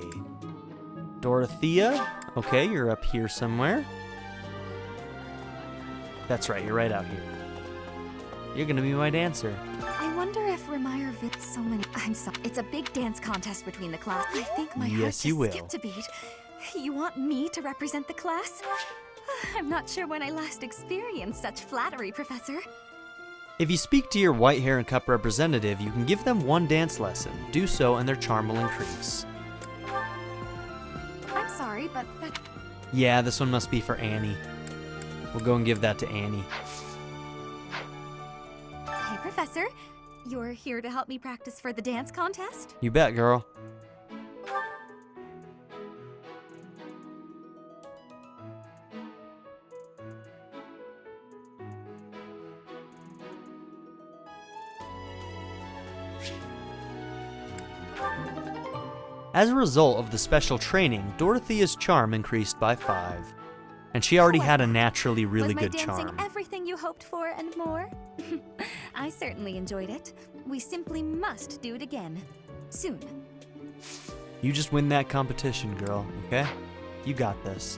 Dorothea? Okay, you're up here somewhere. That's right, you're right out here. You're gonna be my dancer. I wonder if Remire Vid so many. I'm sorry. It's a big dance contest between the class. I think my heart Yes, just you will. skipped a beat. You want me to represent the class? I'm not sure when I last experienced such flattery, Professor. If you speak to your White Heron Cup representative, you can give them one dance lesson. Do so and their charm will increase. I'm sorry, but Yeah, this one must be for Annie. We'll go and give that to Annie. hey, Professor, you're here to help me practice for the dance contest? You bet, girl. As a result of the special training, Dorothea's charm increased by 5. And she already had a naturally really Was my good dancing charm. everything you hoped for and more? I certainly enjoyed it. We simply must do it again. Soon. You just win that competition, girl, okay? You got this.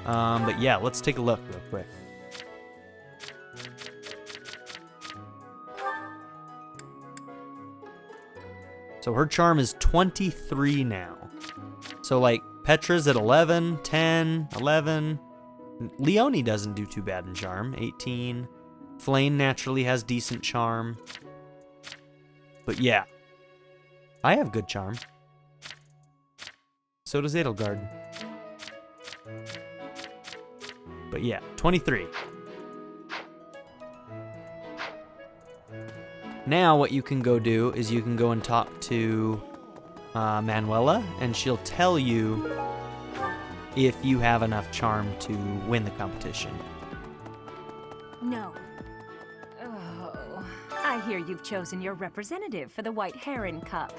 But yeah, let's take a look real quick. So her charm is 23 now. So like Petra's at 11, 10, 11. Leonie doesn't do too bad in charm, 18. Flame naturally has decent charm. But yeah, I have good charm. So does Edelgard. But yeah, 23. Now what you can go do is you can go and talk to Manuela, and she'll tell you if you have enough charm to win the competition. No. Oh. I hear you've chosen your representative for the White Heron Cup.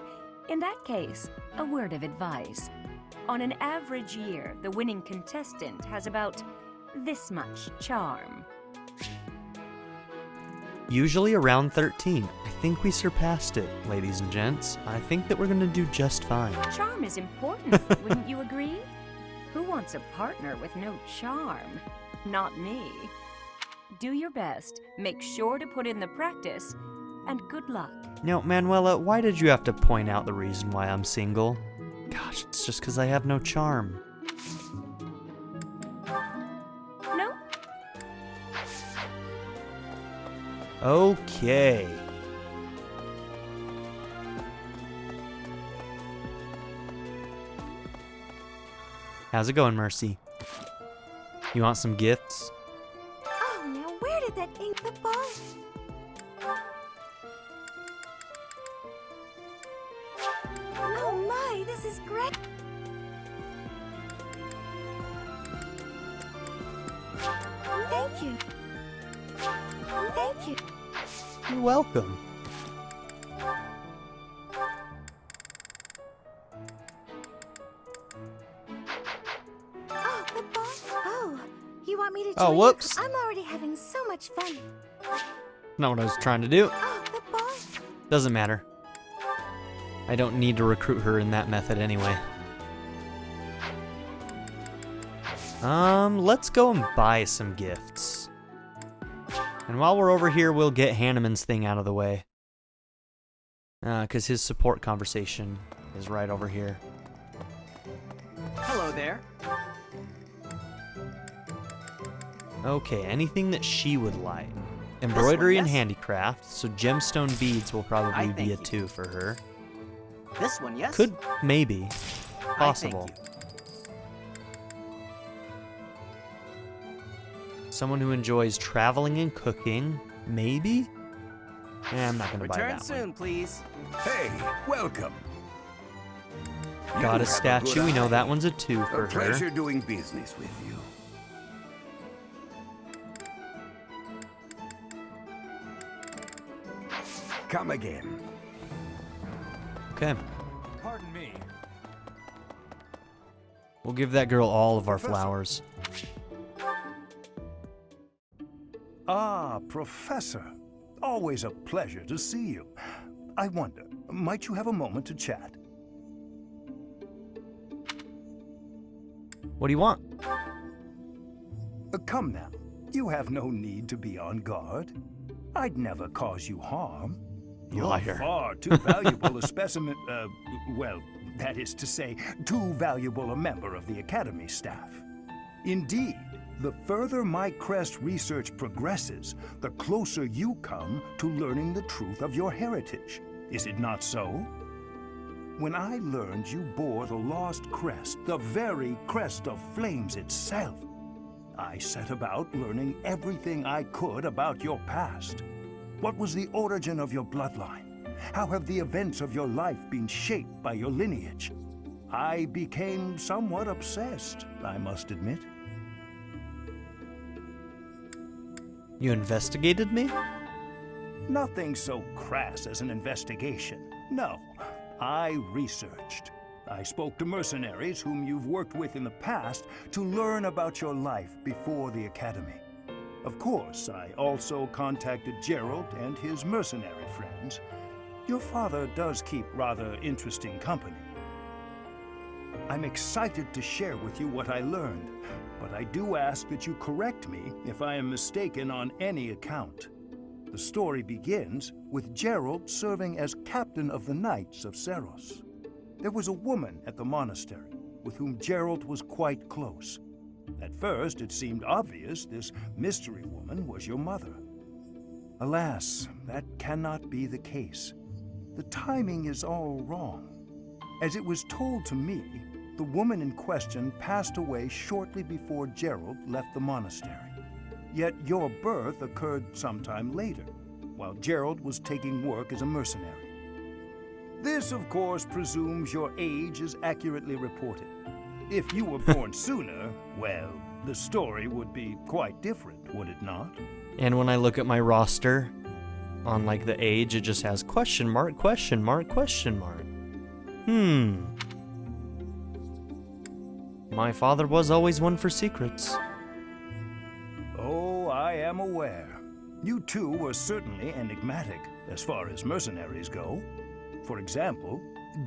In that case, a word of advice. On an average year, the winning contestant has about this much charm. Usually around 13. I think we surpassed it, ladies and gents. I think that we're gonna do just fine. Charm is important, wouldn't you agree? Who wants a partner with no charm? Not me. Do your best, make sure to put in the practice, and good luck. Now, Manuela, why did you have to point out the reason why I'm single? Gosh, it's just because I have no charm. No? Okay. How's it going, Mercy? You want some gifts? Oh, now where did that ink the ball? Oh my, this is great. Thank you. Thank you. You're welcome. Oh, the ball. Oh, you want me to join Oh, you? whoops. I'm already having so much fun. Not what I was trying to do. Oh, the ball. Doesn't matter. I don't need to recruit her in that method anyway. Let's go and buy some gifts. And while we're over here, we'll get Hanneman's thing out of the way. Because his support conversation is right over here. Hello there. Okay, anything that she would like. Embroidery and yes. handicraft, so gemstone beads will probably I be a thank 2 for her. This one, yes? Could, maybe. Possible. Someone who enjoys traveling and cooking, maybe? I'm not gonna buy Return that soon, please. Hey, welcome. one. Got a have statue, good we know eye. that one's a 2 for A pleasure her. doing business with you. Come again. Okay, Pardon me. we'll give that girl all of our flowers. Ah, Professor. Always a pleasure to see you. I wonder, might you have a moment to chat? What do you want? Come now. You have no need to be on guard. I'd never cause you harm. You You're liar. far too valuable a specimen, well, that is to say, too valuable a member of the Academy staff. Indeed, the further my crest research progresses, the closer you come to learning the truth of your heritage. Is it not so? When I learned you bore the lost crest, the very crest of flames itself, I set about learning everything I could about your past. What was the origin of your bloodline? How have the events of your life been shaped by your lineage? I became somewhat obsessed, I must admit. You investigated me? Nothing so crass as an investigation. No, I researched. I spoke to mercenaries whom you've worked with in the past to learn about your life before the Academy. Of course, I also contacted Gerald and his mercenary friends. Your father does keep rather interesting company. I'm excited to share with you what I learned, but I do ask that you correct me if I am mistaken on any account. The story begins with Gerald serving as captain of the Knights of Seros. There was a woman at the monastery with whom Gerald was quite close. At first, it seemed obvious this mystery woman was your mother. Alas, that cannot be the case. The timing is all wrong. As it was told to me, the woman in question passed away shortly before Gerald left the monastery. Yet your birth occurred sometime later, while Gerald was taking work as a mercenary. This, of course, presumes your age is accurately reported. If you were born sooner, well, the story would be quite different, would it not? And when I look at my roster, on like the age, it just has question mark, question mark, question mark. My father was always one for secrets. Oh, I am aware. You two were certainly enigmatic, as far as mercenaries go. For example,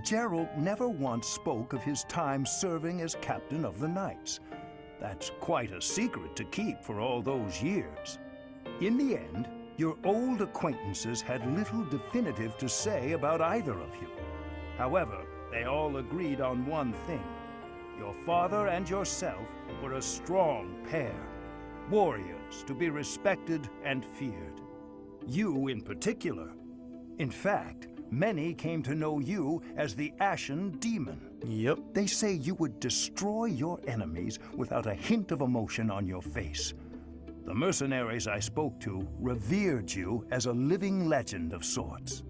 Gerald never once spoke of his time serving as captain of the Knights. That's quite a secret to keep for all those years. In the end, your old acquaintances had little definitive to say about either of you. However, they all agreed on one thing. Your father and yourself were a strong pair, warriors to be respected and feared. You in particular. In fact, many came to know you as the Ashen Demon. Yep. They say you would destroy your enemies without a hint of emotion on your face. The mercenaries I spoke to revered you as a living legend of sorts.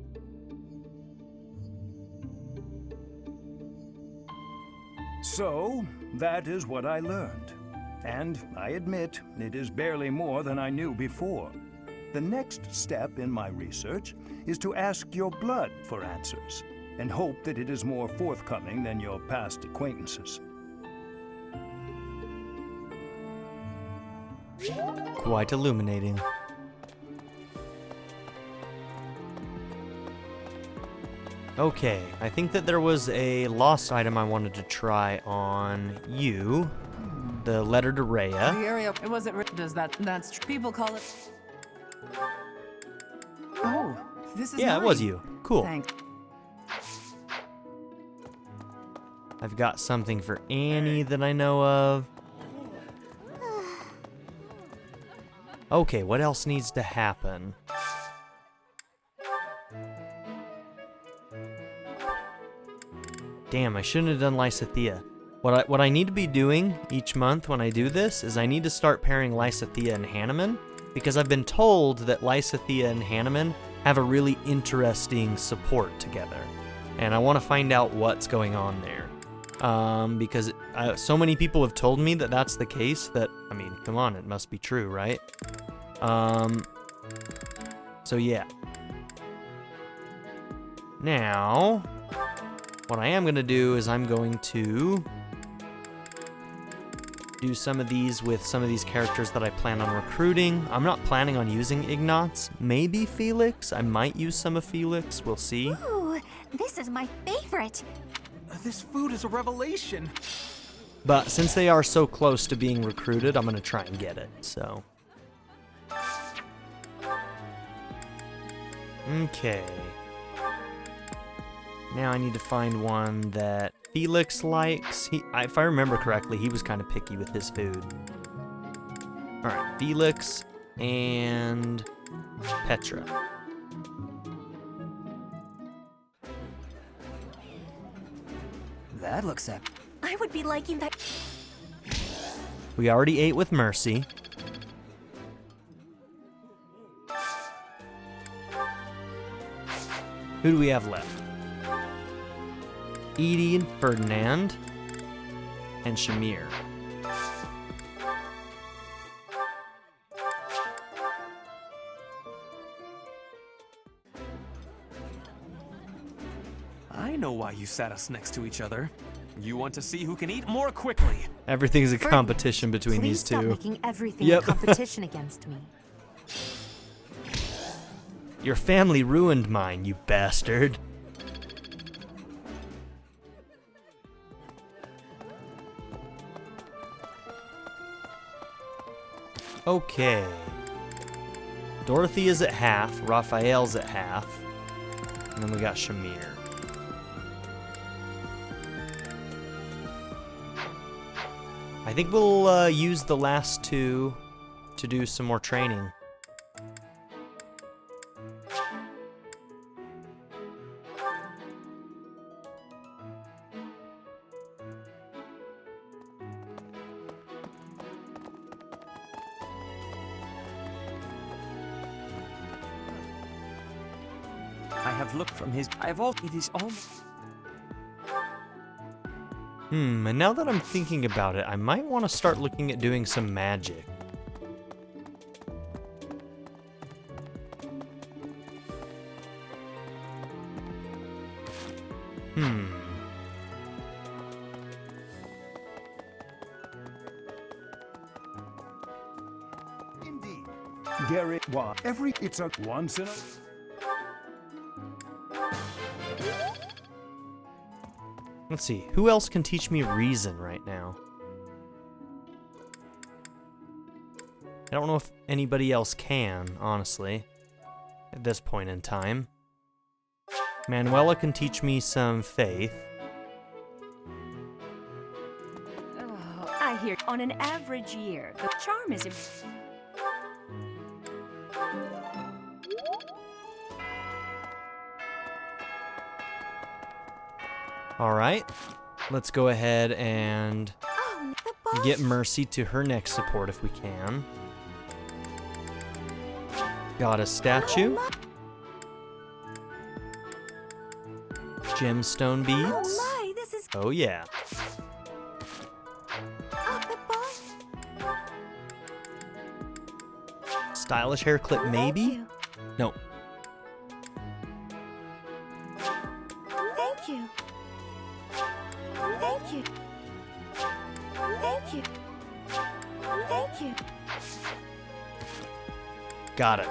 So, that is what I learned. And I admit, it is barely more than I knew before. The next step in my research is to ask your blood for answers, and hope that it is more forthcoming than your past acquaintances. Quite illuminating. Okay, I think that there was a lost item I wanted to try on you. The letter to Rhea. The area, it wasn't, that's, people call it. Oh, this is Yeah, mine. it was you. Cool. Thanks. I've got something for Annie that I know of. Okay, what else needs to happen? Damn, I shouldn't have done Lysithea. What I need to be doing each month when I do this is I need to start pairing Lysithea and Hanneman, because I've been told that Lysithea and Hanneman have a really interesting support together. And I want to find out what's going on there. Because so many people have told me that that's the case that, I mean, come on, it must be true, right? So yeah. Now, what I am going to do is I'm going to do some of these with some of these characters that I plan on recruiting. I'm not planning on using Ignatz. Maybe Felix. I might use some of Felix. We'll see. Ooh, this is my favorite. This food is a revelation. But since they are so close to being recruited, I'm going to try and get it, so. Okay. Now I need to find one that Felix likes. If I remember correctly, he was kind of picky with his food. Alright, Felix and Petra. That looks up. I would be liking that. We already ate with Mercy. Who do we have left? Edie and Ferdinand and Shamir. I know why you sat us next to each other. You want to see who can eat more quickly. Everything's a competition between Please these two. stop making everything Yep. a competition against me. Your family ruined mine, you bastard. Okay. Dorothy is at half, Raphael's at half, and then we got Shamir. I think we'll use the last two to do some more training. I have looked from his. I have all. It is all. And now that I'm thinking about it, I might want to start looking at doing some magic. Indeed. Garreg Mach. It's a once in a... Let's see, who else can teach me reason right now? I don't know if anybody else can, honestly, at this point in time. Manuela can teach me some faith. Oh, I hear on an average year, the charm is... Alright, let's go ahead and get Mercy to her next support if we can. Got a statue. Gemstone beads. Oh yeah. Stylish hair clip, maybe? No. Thank you. Thank you. Thank you. Thank you. Got it.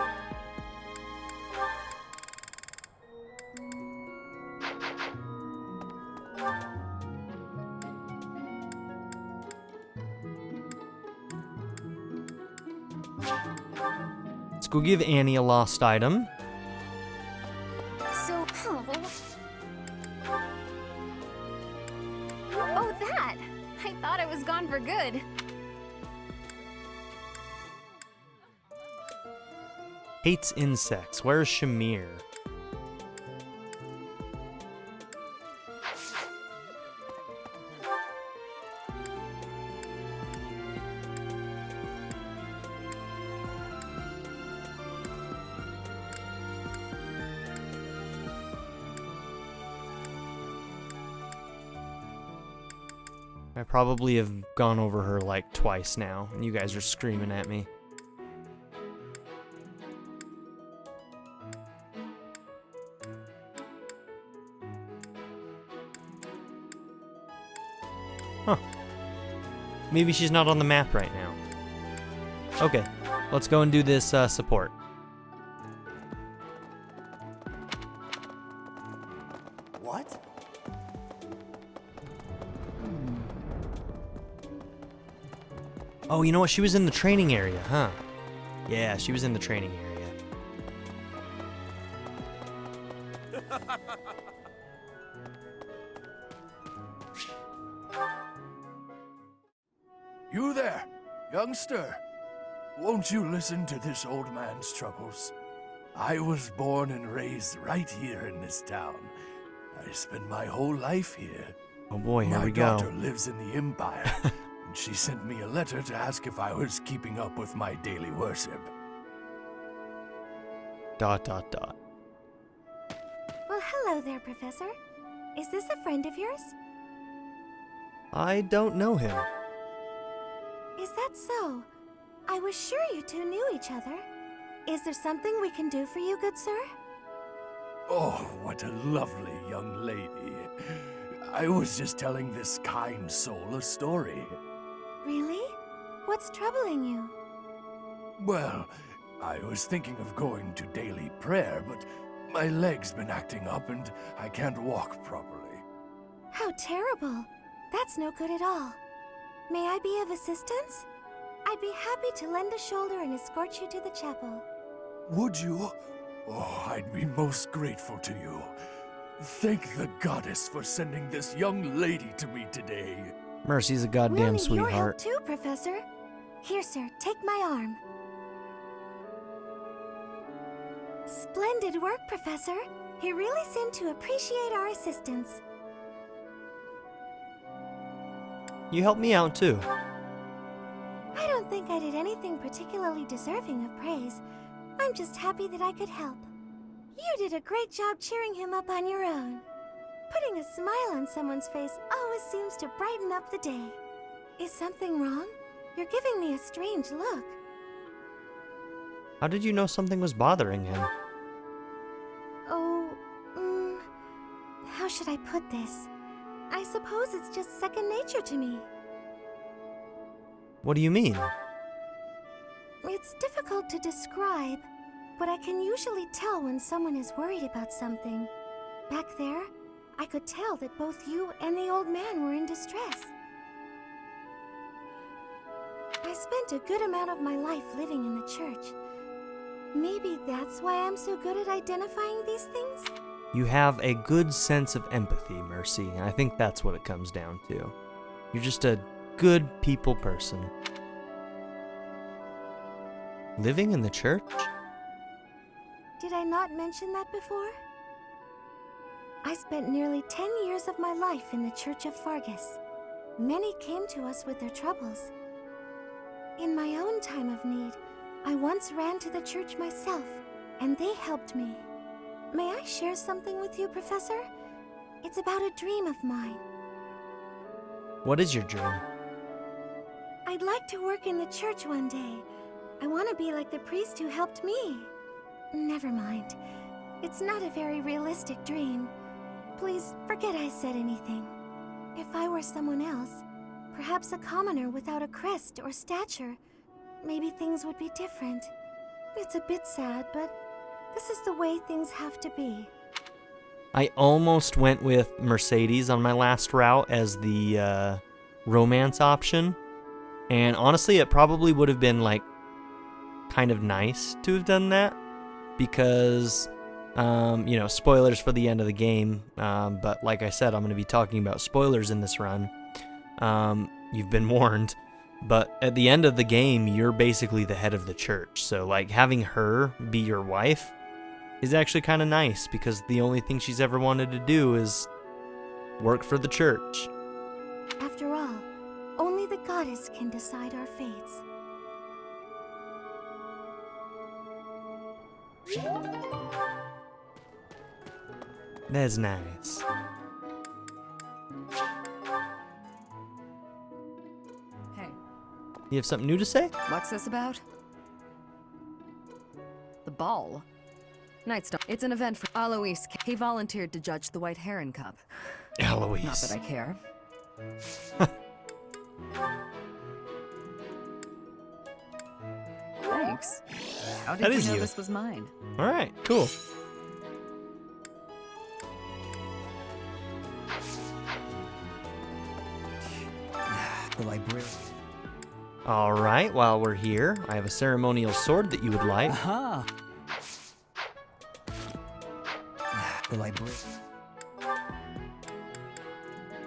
Let's go give Annie a lost item. So, oh, that! I thought it was gone for good. Hates insects. Where's Shamir? I probably have gone over her like twice now, and you guys are screaming at me. Huh. Maybe she's not on the map right now. Okay, let's go and do this support. What? Oh, you know what? She was in the training area, huh? Yeah, she was in the training area. You there, youngster. Won't you listen to this old man's troubles? I was born and raised right here in this town. I spent my whole life here. Oh boy, here we go. My daughter lives in the Empire, and she sent me a letter to ask if I was keeping up with my daily worship. ... Well, hello there, Professor. Is this a friend of yours? I don't know him. Is that so? I was sure you two knew each other. Is there something we can do for you, good sir? Oh, what a lovely young lady. I was just telling this kind soul a story. Really? What's troubling you? Well, I was thinking of going to daily prayer, but my leg's been acting up and I can't walk properly. How terrible. That's no good at all. May I be of assistance? I'd be happy to lend a shoulder and escort you to the chapel. Would you? Oh, I'd be most grateful to you. Thank the goddess for sending this young lady to me today. Mercy's a goddamn we'll need your help sweetheart. too, Professor. Here, sir, take my arm. Splendid work, Professor. He really seemed to appreciate our assistance. You helped me out too. I don't think I did anything particularly deserving of praise. I'm just happy that I could help. You did a great job cheering him up on your own. Putting a smile on someone's face always seems to brighten up the day. Is something wrong? You're giving me a strange look. How did you know something was bothering him? Oh, how should I put this? I suppose it's just second nature to me. What do you mean? It's difficult to describe, but I can usually tell when someone is worried about something. Back there, I could tell that both you and the old man were in distress. I spent a good amount of my life living in the church. Maybe that's why I'm so good at identifying these things? You have a good sense of empathy, Mercy, and I think that's what it comes down to. You're just a good people person. Living in the church? Did I not mention that before? I spent nearly 10 years of my life in the Church of Fargus. Many came to us with their troubles. In my own time of need, I once ran to the church myself, and they helped me. May I share something with you, Professor? It's about a dream of mine. What is your dream? I'd like to work in the church one day. I want to be like the priest who helped me. Never mind. It's not a very realistic dream. Please forget I said anything. If I were someone else, perhaps a commoner without a crest or stature, maybe things would be different. It's a bit sad, but this is the way things have to be. I almost went with Mercedes on my last route as the romance option. And honestly, it probably would have been like kind of nice to have done that because, spoilers for the end of the game. But like I said, I'm going to be talking about spoilers in this run. You've been warned. But at the end of the game, you're basically the head of the church. So like having her be your wife is actually kind of nice because the only thing she's ever wanted to do is work for the church. After all, only the goddess can decide our fates. That's nice. Hey. You have something new to say? What's this about? The ball? Nightstar. It's an event for Alois. He volunteered to judge the White Heron Cup. Alois. Not that I care. Thanks. How did That you is know you. this was mine? Alright, cool. The librarian. Alright, while we're here, I have a ceremonial sword that you would like. Aha! The librarian.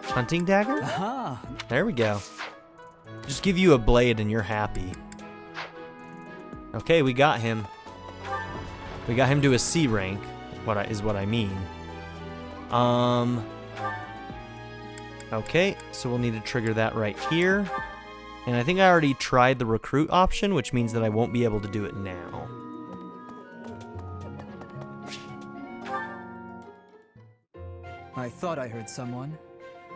Hunting dagger? Aha! There we go. Just give you a blade and you're happy. Okay, we got him. We got him to a C rank, is what I mean. Okay, so we'll need to trigger that right here. And I think I already tried the recruit option, which means that I won't be able to do it now. I thought I heard someone.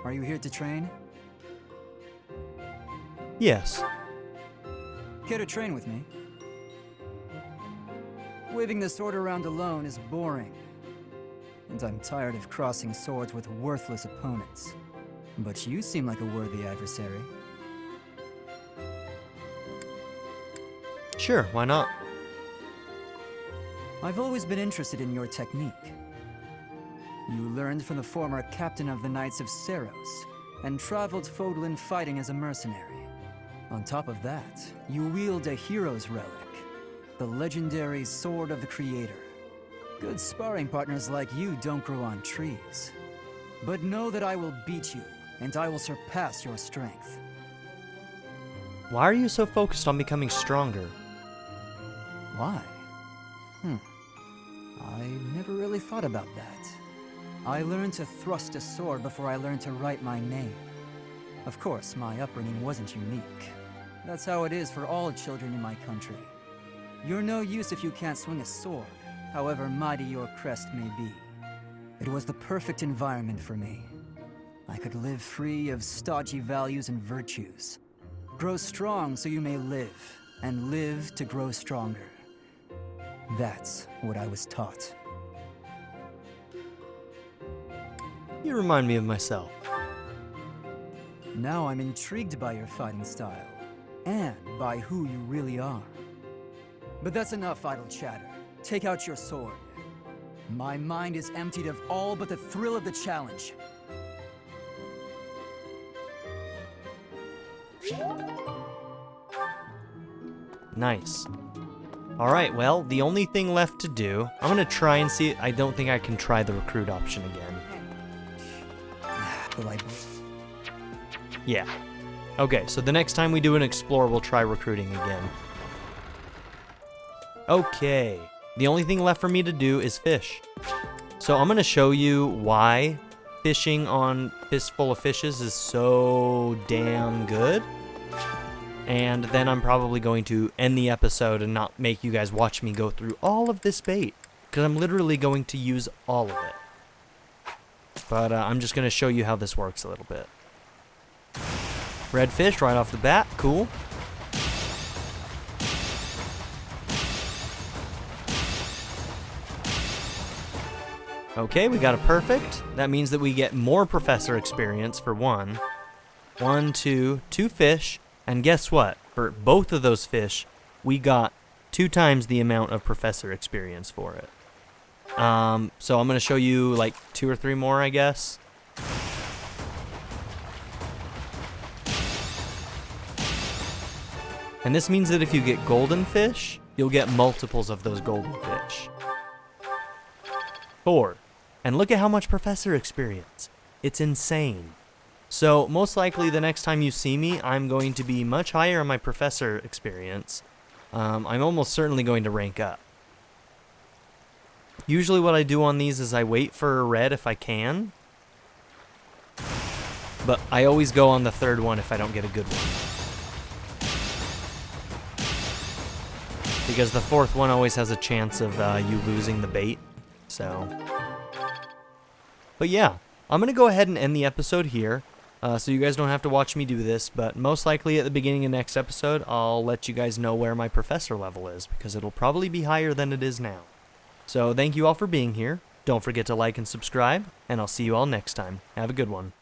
Are you here to train? Yes. Care to train with me? Waving the sword around alone is boring. And I'm tired of crossing swords with worthless opponents. But you seem like a worthy adversary. Sure, why not? I've always been interested in your technique. You learned from the former captain of the Knights of Seros, and traveled Fodlan fighting as a mercenary. On top of that, you wield a hero's relic, the legendary Sword of the Creator. Good sparring partners like you don't grow on trees. But know that I will beat you, and I will surpass your strength. Why are you so focused on becoming stronger? Why? I never really thought about that. I learned to thrust a sword before I learned to write my name. Of course, my upbringing wasn't unique. That's how it is for all children in my country. You're no use if you can't swing a sword, however mighty your crest may be. It was the perfect environment for me. I could live free of stodgy values and virtues. Grow strong so you may live, and live to grow stronger. That's what I was taught. You remind me of myself. Now I'm intrigued by your fighting style, and by who you really are. But that's enough idle chatter. Take out your sword. My mind is emptied of all but the thrill of the challenge. Nice. Alright, well, the only thing left to do, I'm going to try and see. I don't think I can try the recruit option again. Yeah. Okay, so the next time we do an explore, we'll try recruiting again. Okay, the only thing left for me to do is fish. So I'm going to show you why fishing on Fistful of Fishes is so damn good. And then I'm probably going to end the episode and not make you guys watch me go through all of this bait, because I'm literally going to use all of it. But I'm just going to show you how this works a little bit. Red fish right off the bat, cool. Okay, we got a perfect. That means that we get more professor experience for one. 1, 2 fish. And guess what? For both of those fish, we got 2 times the amount of professor experience for it. So I'm going to show you like 2 or 3 more, I guess. And this means that if you get golden fish, you'll get multiples of those golden fish. 4. And look at how much professor experience. It's insane. So most likely the next time you see me, I'm going to be much higher on my professor experience. I'm almost certainly going to rank up. Usually what I do on these is I wait for a red if I can. But I always go on the 3rd one if I don't get a good one. Because the 4th one always has a chance of you losing the bait. So. But yeah, I'm going to go ahead and end the episode here. So you guys don't have to watch me do this, but most likely at the beginning of next episode, I'll let you guys know where my professor level is, because it'll probably be higher than it is now. So thank you all for being here. Don't forget to like and subscribe, and I'll see you all next time. Have a good one.